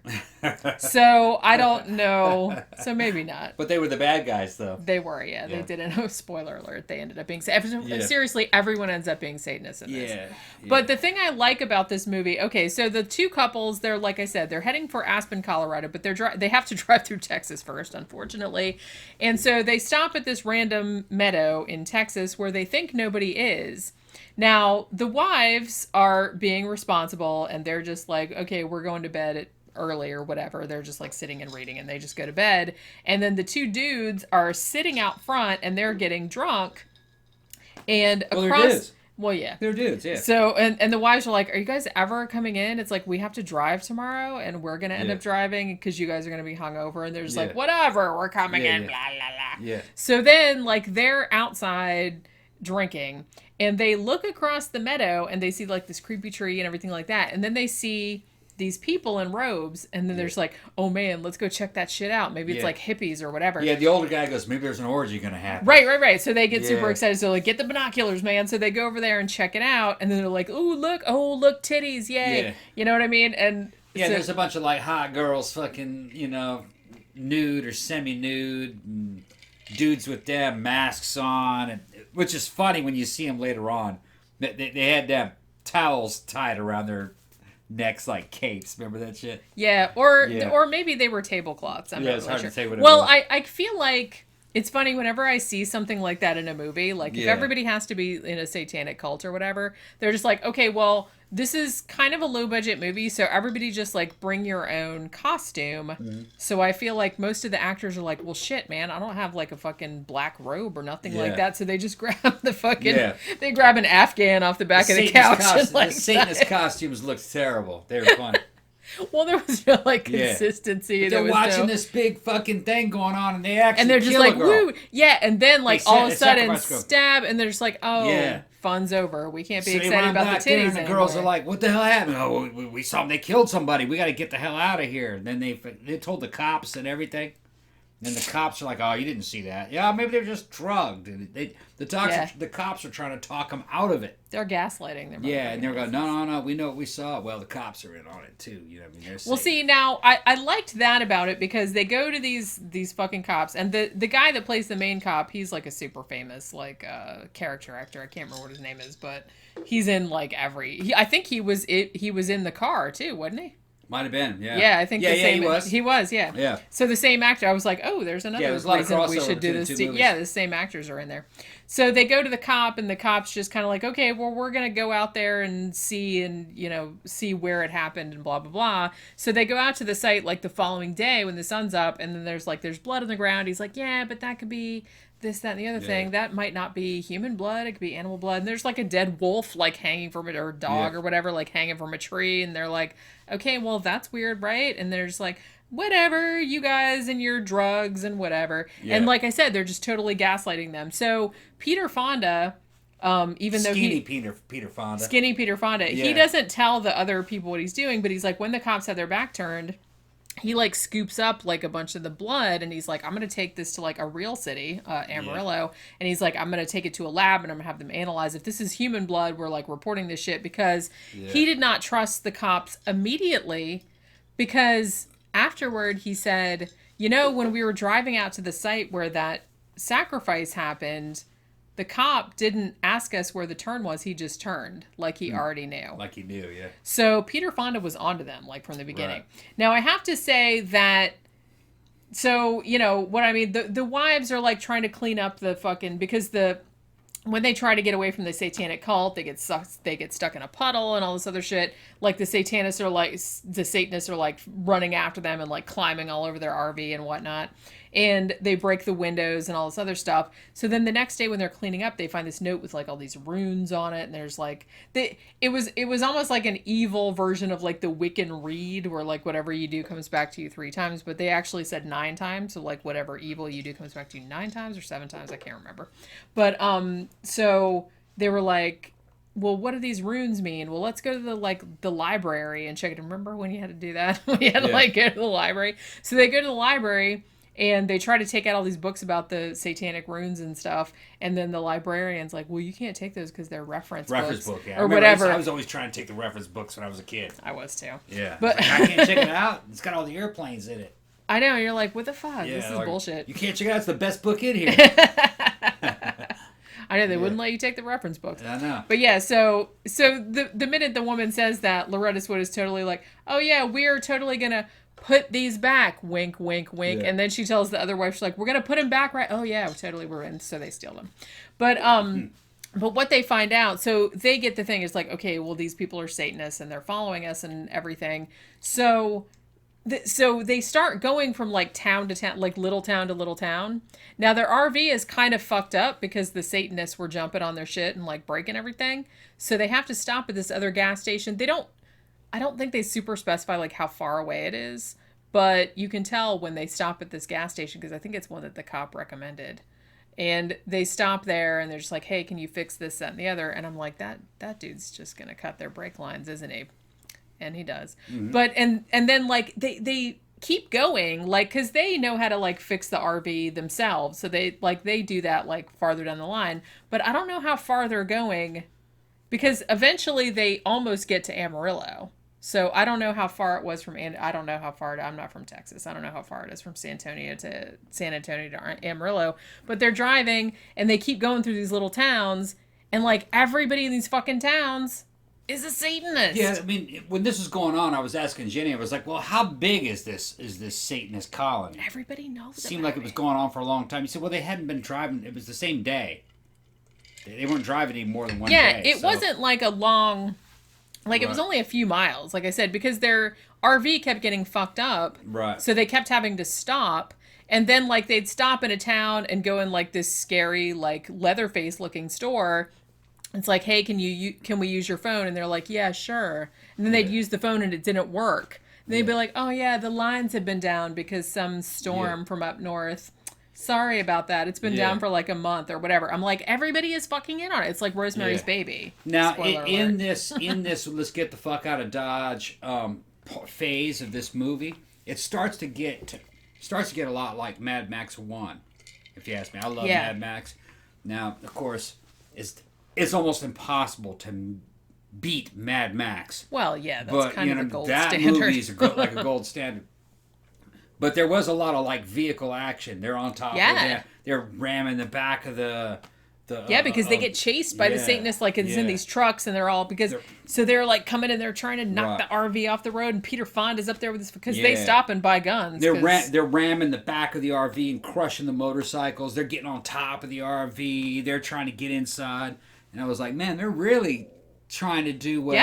So I don't know. So maybe not. But they were the bad guys, though. They were, yeah. They didn't. Oh, spoiler alert. They ended up being... Seriously, everyone ends up being Satanists in this. Yeah. But the thing I like about this movie... Okay, so the two couples, they're, like I said, they're heading for Aspen, Colorado, but they have to drive through Texas first, unfortunately. And so they stop at this random meadow in Texas where they think nobody is. Now, the wives are being responsible, and they're just like, okay, we're going to bed early or whatever. They're just like sitting and reading, and they just go to bed. And then the two dudes are sitting out front, and they're getting drunk. And across... They're dudes. Well, yeah. They're dudes, yeah. So, and the wives are like, are you guys ever coming in? It's like, we have to drive tomorrow, and we're going to end up driving because you guys are going to be hungover. And they're just like, whatever, we're coming in, blah, blah, blah. Yeah. So then, like, they're outside drinking, and they look across the meadow, and they see, like, this creepy tree and everything like that. And then they see these people in robes, and then there's like, oh man, let's go check that shit out. Maybe it's like hippies or whatever. Yeah, the older guy goes, maybe there's an orgy gonna happen. Right. So they get super excited. So like, get the binoculars, man. So they go over there and check it out, and then they're like, oh look, titties, yay. Yeah. You know what I mean? And there's a bunch of like hot girls fucking, you know, nude or semi-nude, and dudes with damn masks on, and which is funny when you see them later on. They had towels tied around their necks like capes. Remember that shit? Yeah, or maybe they were tablecloths. I'm not it's really hard sure. to say what it Well, was. I feel like it's funny whenever I see something like that in a movie, like if everybody has to be in a satanic cult or whatever, they're just like, okay, well, this is kind of a low budget movie, so everybody just like bring your own costume. Mm-hmm. So I feel like most of the actors are like, well, shit, man, I don't have like a fucking black robe or nothing like that. So they just grab the fucking, they grab an Afghan off the back of the couch. The Satanist costumes looked terrible. They were funny. Well, there was no like consistency. But they're watching this big fucking thing going on, and they actually they're just kill like, a girl. woo, yeah, and then like all of a sudden stab, and they're just like, oh, Yeah. fun's over. We can't be So excited about the titties and the anymore. girls are like, "What the hell happened? Oh, we saw them. They killed somebody. We got to get the hell out of here." And then they told the cops and everything. And the cops are like, "Oh, you didn't see that? Yeah, maybe they're just drugged." And the cops are trying to talk them out of it. They're gaslighting them. Yeah, and they're going, "No, we know what we saw." Well, the cops are in on it too. You know what I mean? Well, see, now I liked that about it because they go to these fucking cops, and the guy that plays the main cop, he's like a super famous like character actor. I can't remember what his name is, but he's in like I think he was in The Car too, wasn't he? Might have been, yeah. Yeah, I think the same. He was. He was, yeah. Yeah. So the same actor. I was like, oh, there's another reason we should do this. Yeah, the same actors are in there. So they go to the cop, and the cop's just kind of like, okay, well, we're gonna go out there and see where it happened and blah blah blah. So they go out to the site like the following day when the sun's up, and then there's blood on the ground. He's like, yeah, but that could be this, that, and the other thing. That might not be human blood. It could be animal blood. And there's like a dead wolf like hanging from it, or a dog or whatever, like hanging from a tree. And they're like, okay, well, that's weird, right? And they're just like, whatever, you guys and your drugs and whatever. Yeah. And like I said, they're just totally gaslighting them. So Peter Fonda, even though Skinny Peter Fonda, he doesn't tell the other people what he's doing, but he's like, when the cops have their back turned, he like scoops up like a bunch of the blood, and he's like, I'm gonna take this to like a real city, Amarillo, and he's like, I'm gonna take it to a lab, and I'm gonna have them analyze if this is human blood. We're like reporting this shit because he did not trust the cops immediately, because afterward he said, when we were driving out to the site where that sacrifice happened, the cop didn't ask us where the turn was. He just turned like he already knew. Like he knew, yeah. So Peter Fonda was onto them like from the beginning. Right. Now I have to say that, so, what I mean, the wives are like trying to clean up the fucking, because when they try to get away from the satanic cult, they get stuck in a puddle and all this other shit. Like the Satanists are like running after them and like climbing all over their RV and whatnot. And they break the windows and all this other stuff. So then the next day when they're cleaning up, they find this note with like all these runes on it. And there's like, it was almost like an evil version of like the Wiccan Rede, where like whatever you do comes back to you 3 times. But they actually said 9 times. So like whatever evil you do comes back to you 9 times or 7 times. I can't remember. But so they were like, well, what do these runes mean? Well, let's go to the library and check it. Remember when you had to do that? We had to like go to the library. So they go to the library and they try to take out all these books about the satanic runes and stuff. And then the librarian's like, well, you can't take those because they're reference books. Or whatever. I was always trying to take the reference books when I was a kid. I was too. Yeah. But I can't check it out. It's got all the airplanes in it. I know. You're like, what the fuck? Yeah, this is bullshit. You can't check it out. It's the best book in here. I know they wouldn't let you take the reference books. I know. But yeah, so the minute the woman says that, Loretta Swit is totally like, oh yeah, we're totally gonna put these back. Wink, wink, wink. Yeah. And then she tells the other wife, she's like, we're gonna put them back, right? Oh yeah, totally, we're in. So they steal them. But but what they find out, so they get the thing, it's like, okay, well, these people are Satanists and they're following us and everything. So they start going from like town to town, like little town to little town. Now their RV is kind of fucked up because the Satanists were jumping on their shit and like breaking everything. So they have to stop at this other gas station. I don't think they super specify like how far away it is, but you can tell when they stop at this gas station because I think it's one that the cop recommended. And they stop there and they're just like, hey, can you fix this, that, and the other? And I'm like, that dude's just going to cut their brake lines, isn't he? And he does. Mm-hmm. But, and then like they keep going, like, cause they know how to like fix the RV themselves. So they do that like farther down the line, but I don't know how far they're going because eventually they almost get to Amarillo. So I don't know how far it was from, I don't know how far, I'm not from Texas. I don't know how far it is from San Antonio to Amarillo, but they're driving and they keep going through these little towns. And, like, everybody in these fucking towns is a Satanist. Yeah, I mean, when this was going on, I was asking Jenny, I was like, well, how big is this Satanist colony? Everybody knows It seemed like it was going on for a long time. You said, well, they hadn't been driving. It was the same day. They weren't driving any more than one day. Yeah, it wasn't like a long... Like, it was only a few miles, like I said, because their RV kept getting fucked up. Right. So they kept having to stop. And then, like, they'd stop in a town and go in, like, this scary, like, Leatherface-looking store. It's like, hey, can we use your phone? And they're like, yeah, sure. And then they'd use the phone and it didn't work. And they'd be like, oh, yeah, the lines have been down because some storm from up north. Sorry about that. It's been down for like a month or whatever. I'm like, everybody is fucking in on it. It's like Rosemary's Baby. Now, in this, let's get the fuck out of Dodge phase of this movie, it starts to get a lot like Mad Max 1, if you ask me. I love Mad Max. Now, of course, it's almost impossible to beat Mad Max. Well, yeah, that's kind of the gold standard. That movie is like a gold standard. But there was a lot of like vehicle action. They're on top of they're ramming the back of the because they get chased by the Satanists, like it's in these trucks, and they're all so they're like coming in there trying to knock the RV off the road, and Peter Fonda's up there with this because they stop and buy guns. They're ramming the back of the RV and crushing the motorcycles. They're getting on top of the RV. They're trying to get inside, and I was like, man, they're really trying to do what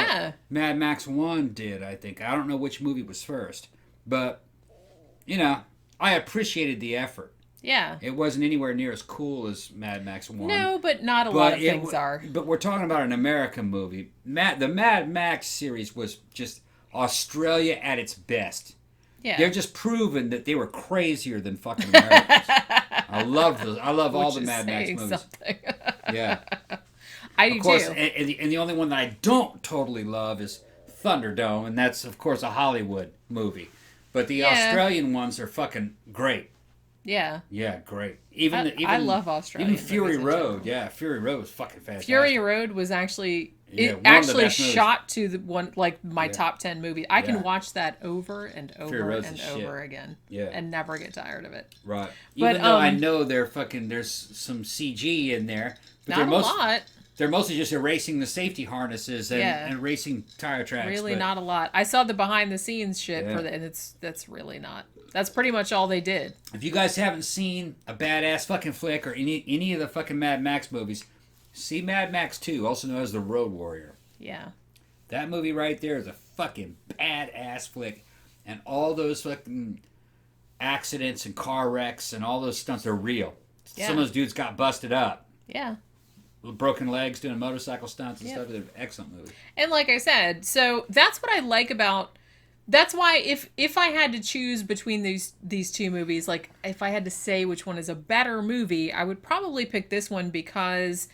Mad Max 1 did. I think I don't know which movie was first, but. You know, I appreciated the effort. Yeah. It wasn't anywhere near as cool as Mad Max 1. No, but not a lot of things are. But we're talking about an American movie. The Mad Max series was just Australia at its best. Yeah. They're just proving that they were crazier than fucking Americans. I love all the Mad Max movies. Yeah. I do, of course, too. And the only one that I don't totally love is Thunderdome, and that's, of course, a Hollywood movie. But the Australian ones are fucking great. Yeah. Yeah, great. I love Australian. Even Fury Road. Yeah, Fury Road was fucking fantastic. Fury Road was actually... It actually shot to the one like my top 10 movie. I can watch that over and over and over again. Yeah. And never get tired of it. Right. Even though I know there's some CG in there. But not a lot. They're mostly just erasing the safety harnesses and erasing tire tracks. Really not a lot. I saw the behind the scenes shit for and that's really not. That's pretty much all they did. If you guys haven't seen a badass fucking flick or any of the fucking Mad Max movies, see Mad Max 2, also known as The Road Warrior. Yeah. That movie right there is a fucking badass flick. And all those fucking accidents and car wrecks and all those stunts are real. Yeah. Some of those dudes got busted up. Yeah. Broken legs doing motorcycle stunts and stuff. They're an excellent movie. And like I said, so that's what I like about... That's why if I had to choose between these two movies, like if I had to say which one is a better movie, I would probably pick this one because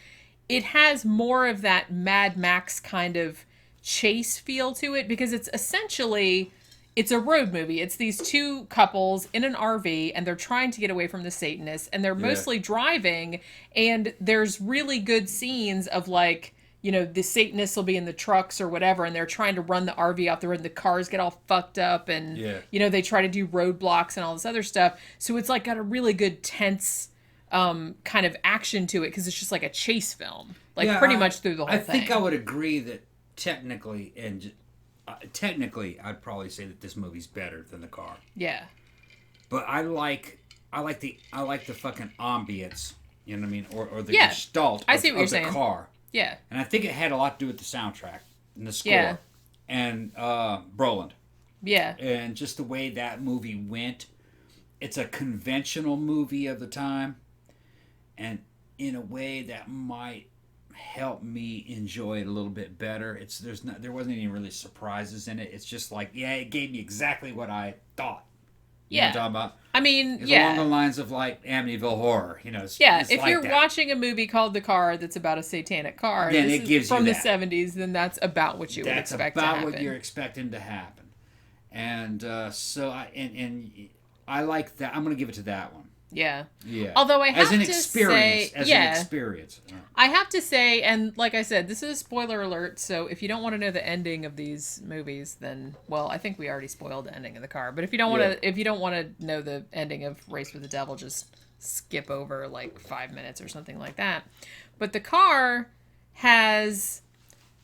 it has more of that Mad Max kind of chase feel to it because it's essentially... It's a road movie. It's these two couples in an RV, and they're trying to get away from the Satanists, and they're mostly driving, and there's really good scenes of, like, you know, the Satanists will be in the trucks or whatever, and they're trying to run the RV off the road, and the cars get all fucked up, and, you know, they try to do roadblocks and all this other stuff. So it's, like, got a really good tense kind of action to it, because it's just like a chase film. Like, pretty much through the whole thing. I think I would agree that technically, I'd probably say that this movie's better than The Car. Yeah. But I like the fucking ambience, you know what I mean, or the gestalt of the car. Yeah. And I think it had a lot to do with the soundtrack and the score. Yeah. And Brolin. Yeah. And just the way that movie went. It's a conventional movie of the time, and in a way that might help me enjoy it a little bit better. There wasn't any really surprises in it. It's just like, it gave me exactly what I thought. You know what I'm talking about? I mean, it's along the lines of like Amityville Horror, you know. It's if you're watching a movie called The Car that's about a satanic car, then it gives from you the 70s, then that's about what you would expect to happen. That's about what you're expecting to happen. And so I like that. I'm going to give it to that one. Yeah. Yeah. Although I have to say... As an experience. I have to say, and like I said, this is a spoiler alert, so if you don't want to know the ending of these movies, then, well, I think we already spoiled the ending of The Car, but if you don't want to know the ending of Race with the Devil, just skip over like 5 minutes or something like that. But The Car has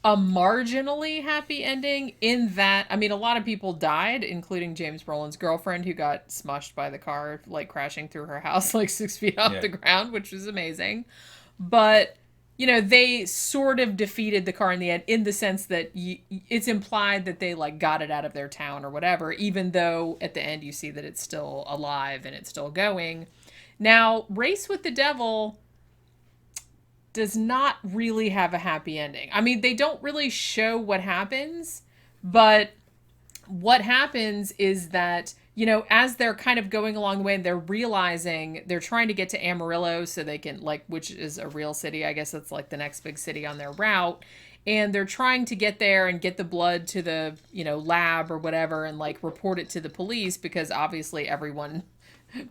a marginally happy ending in that, I mean, a lot of people died, including James Brolin's girlfriend, who got smushed by the car, like crashing through her house, like 6 feet off the ground, which was amazing. But, you know, they sort of defeated the car in the end, in the sense that it's implied that they, like, got it out of their town or whatever, even though at the end you see that it's still alive and it's still going. Now, Race with the Devil does not really have a happy ending. I mean, they don't really show what happens, but what happens is that, you know, as they're kind of going along the way and they're realizing they're trying to get to Amarillo so they can, like, which is a real city. I guess that's like the next big city on their route. And they're trying to get there and get the blood to the, you know, lab or whatever and, like, report it to the police, because obviously everyone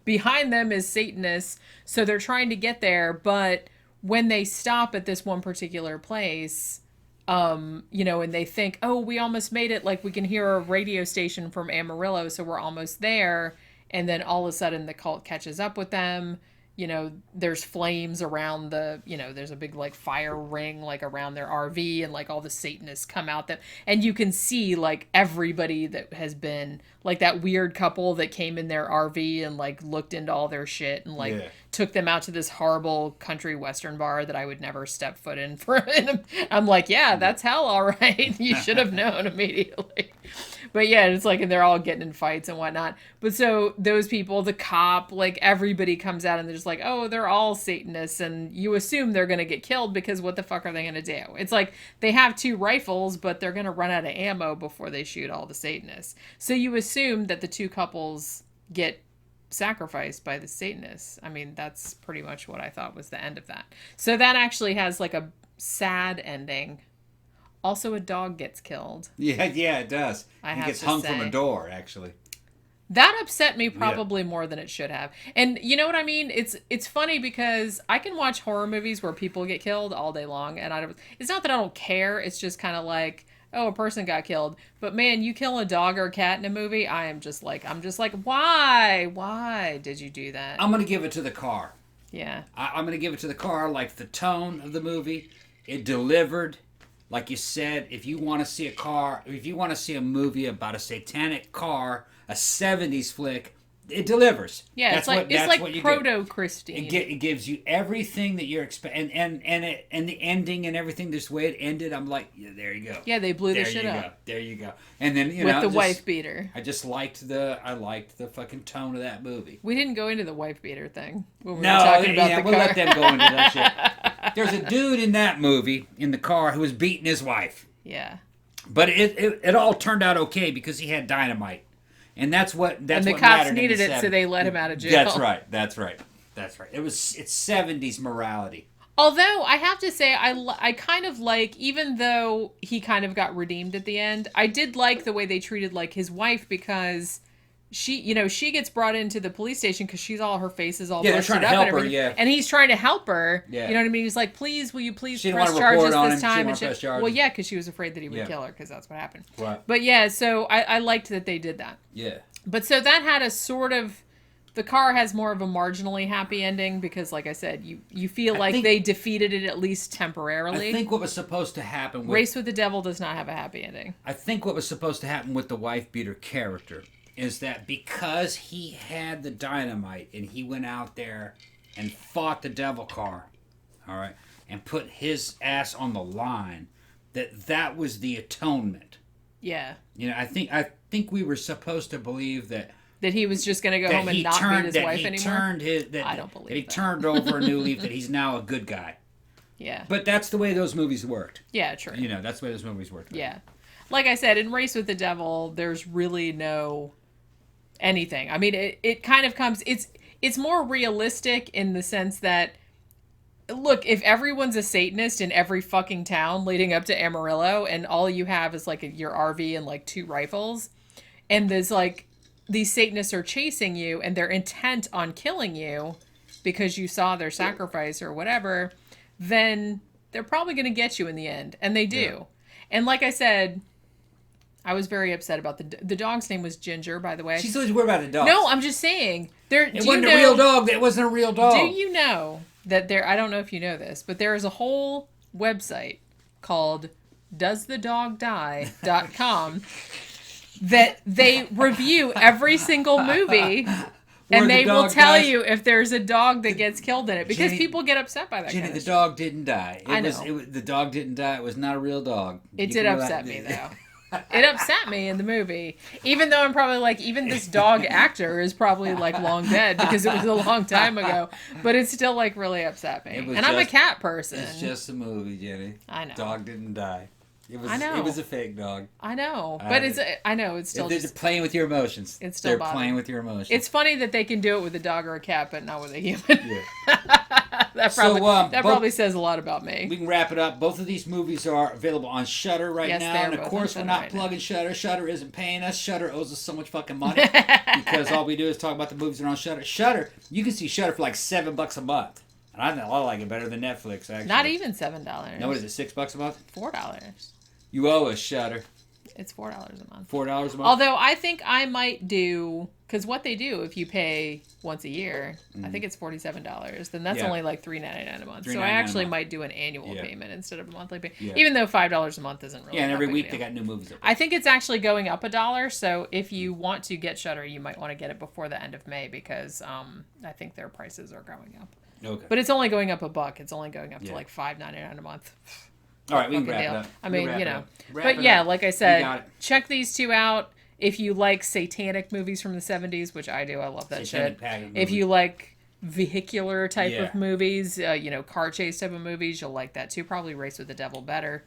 behind them is Satanists. So they're trying to get there, but when they stop at this one particular place, you know, and they think, oh, we almost made it. Like, we can hear a radio station from Amarillo, so we're almost there. And then all of a sudden the cult catches up with them. You know, there's flames around the, you know, there's a big, like, fire ring, like, around their RV, and, like, all the Satanists come out them. And you can see, like, everybody that has been, like, that weird couple that came in their RV and, like, looked into all their shit and, like, took them out to this horrible country western bar that I would never step foot in for. And I'm like, yeah, that's hell, all right. You should have known immediately. But yeah, it's like, and they're all getting in fights and whatnot. But so those people, the cop, like, everybody comes out and they're just like, oh, they're all Satanists. And you assume they're going to get killed, because what the fuck are they going to do? It's like they have 2 rifles, but they're going to run out of ammo before they shoot all the Satanists. So you assume that the 2 couples get sacrificed by the Satanists. I mean, that's pretty much what I thought was the end of that. So that actually has, like, a sad ending. Also, a dog gets killed. Yeah, it does. He gets hung from a door, actually. That upset me probably more than it should have. And you know what I mean? It's funny because I can watch horror movies where people get killed all day long, and it's not that I don't care. It's just kind of like, oh, a person got killed. But man, you kill a dog or a cat in a movie, I'm just like, why? Why did you do that? I'm gonna give it to the car. Yeah. I'm gonna give it to the car. Like, the tone of the movie, it delivered. Like you said, if you want to see a movie about a satanic car, a 70s flick, it delivers. Yeah, it's like proto-Christine. It gives you everything that you're expecting, and the ending and everything, this way it ended, I'm like, yeah, there you go. Yeah, they blew the shit up. There you go. And then, with the wife beater. I just liked the fucking tone of that movie. We didn't go into the wife beater thing when we were talking about the car. We'll let them go into that shit. There's a dude in that movie in the car who was beating his wife. Yeah. But it all turned out okay because he had dynamite. And that's what and the cops needed it, so they let him out of jail. That's right. It's 70s morality. Although, I have to say, I kind of like, even though he kind of got redeemed at the end, I did like the way they treated, like, his wife, because she, you know, she gets brought into the police station because her face is all busted up and everything. And he's trying to help her. Yeah. You know what I mean? He's like, please, will you please press charges this time? Well, yeah, because she was afraid that he would kill her, because that's what happened. Right. But yeah, so I liked that they did that. Yeah. But so that had a sort of, the car has more of a marginally happy ending because, like I said, you feel like they defeated it at least temporarily. I think what was supposed to happen Race with the Devil does not have a happy ending. I think what was supposed to happen with the wife beater character is that because he had the dynamite and he went out there and fought the devil car, all right, and put his ass on the line, that was the atonement. Yeah. You know, I think we were supposed to believe that he was just going to go home and not beat his wife anymore. I don't believe that. He turned over a new leaf, that he's now a good guy. Yeah. But that's the way those movies worked. Yeah, true. You know, that's the way those movies worked. Yeah. Like I said, in Race with the Devil, there's really no anything. I mean, it kind of comes, it's more realistic in the sense that, look, if everyone's a Satanist in every fucking town leading up to Amarillo, and all you have is, like, your RV and, like, 2 rifles, and there's, like, these Satanists are chasing you, and they're intent on killing you because you saw their sacrifice or whatever, then they're probably going to get you in the end. And they do. Yeah. And like I said, I was very upset about the dog's name was Ginger, by the way. She's always worried about the dog. No, I'm just saying. It wasn't a real dog. It wasn't a real dog. Do you know that I don't know if you know this, but there is a whole website called doesthedogdie.com that they review every single movie. And they will tell you if there's a dog that gets killed in it. Because people get upset by that Jenny, kind of the dog didn't die. I know. The dog didn't die. It was not a real dog. It did upset me, though. It upset me in the movie. Even though I'm probably like, even this dog actor is probably like long dead because it was a long time ago. But it still like really upset me. And I'm a cat person. It's just a movie, Jenny. I know. Dog didn't die. I know. It was a fake dog. I know. But it's still they're playing with your emotions. It's still playing with your emotions. It's funny that they can do it with a dog or a cat, but not with a human. Yeah. that probably says a lot about me. We can wrap it up. Both of these movies are available on Shudder now. And of course, we're not plugging Shudder. Shudder isn't paying us. Shudder owes us so much fucking money because all we do is talk about the movies that are on Shudder. Shudder, you can see Shudder for like $7 a month. And I think I like it better than Netflix, actually. Not even $7. No, what is it, $6 a month? $4. You owe us, Shudder. It's $4 a month. $4 a month? Although I think I might do, because what they do if you pay once a year, I think it's $47, then that's only like $3.99 a month. So I actually might do an annual payment instead of a monthly payment. Yeah. Even though $5 a month isn't really and every week they got new movies. I think it's actually going up $1, so if you want to get Shudder, you might want to get it before the end of May because I think their prices are going up. Okay. But it's only going up $1. It's only going up to like $5.99 a month. All right, we can wrap it up. I mean, But yeah, like I said, check these two out. If you like satanic movies from the 70s, which I do, I love that shit. If you like vehicular type of movies, car chase type of movies, you'll like that too. Probably Race with the Devil better.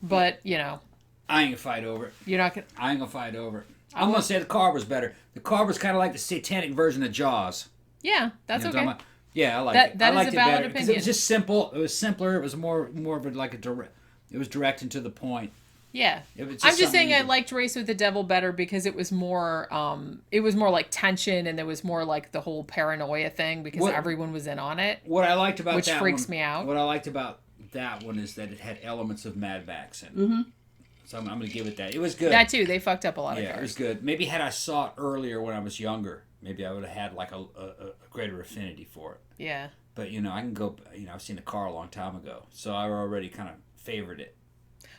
But, I ain't gonna fight over it. You're not gonna... I ain't gonna fight over it. I'm gonna say the car was better. The car was kind of like the satanic version of Jaws. Yeah, that's okay. Yeah, I like it. That I liked is a valid it opinion. it was just simple. It was simpler. It was more of a, like a direct. It was direct and to the point. Yeah, I'm just saying I liked Race with the Devil better because it was more like tension and there was more like the whole paranoia thing because everyone was in on it. What I liked about which freaks me out. What I liked about that one is that it had elements of Mad Max in it. Mm-hmm. So I'm going to give it that. It was good. That too. They fucked up a lot of cars. Yeah, it was good. Maybe had I saw it earlier when I was younger, maybe I would have had like a greater affinity for it. Yeah. But, I can go, I've seen the car a long time ago, so I already kind of favored it.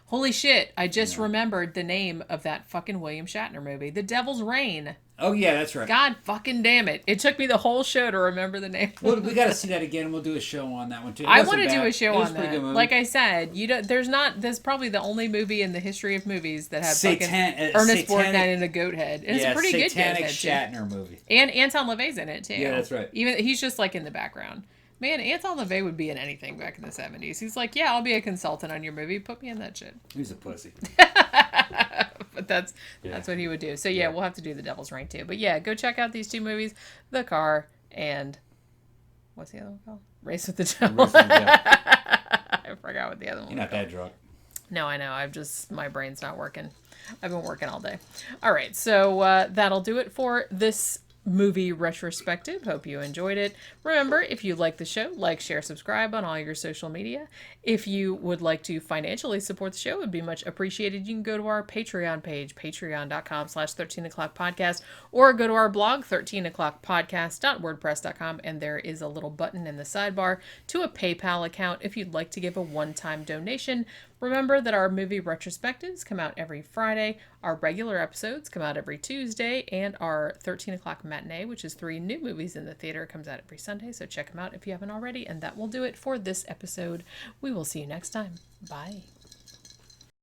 Holy shit, I just remembered the name of that fucking William Shatner movie, The Devil's Reign. Oh, yeah, that's right. God fucking damn it. It took me the whole show to remember the name. Well, we got to see that again, and we'll do a show on that one, too. I want to do a show on that. Like I said, there's probably the only movie in the history of movies that have fucking Ernest Borgnine and a goat head. And it's a pretty good goat head, Shatner movie. And Anton LaVey's in it, too. Yeah, that's right. Even he's just like in the background. Man, Anton LaVey would be in anything back in the 70s. He's like, yeah, I'll be a consultant on your movie. Put me in that shit. He's a pussy. But that's what he would do. So, we'll have to do The Devil's Reign, too. But, go check out these two movies. The Car and... What's the other one called? Race with the Devil. I forgot what the other one was. You're not that drunk. No, I know. My brain's not working. I've been working all day. All right, so that'll do it for this movie retrospective. Hope you enjoyed it. Remember, if you like the show, like, share, subscribe on all your social media. If you would like to financially support the show, it would be much appreciated. You can go to our Patreon page, patreon.com/13o'clockpodcast, or go to our blog, 13o'clockpodcast.wordpress.com, and there is a little button in the sidebar to a PayPal account if you'd like to give a one-time donation. Remember that our movie retrospectives come out every Friday, our regular episodes come out every Tuesday, and our 13 o'clock matinee, which is 3 new movies in the theater, comes out every Sunday, so check them out if you haven't already, and that will do it for this episode. We will see you next time. Bye.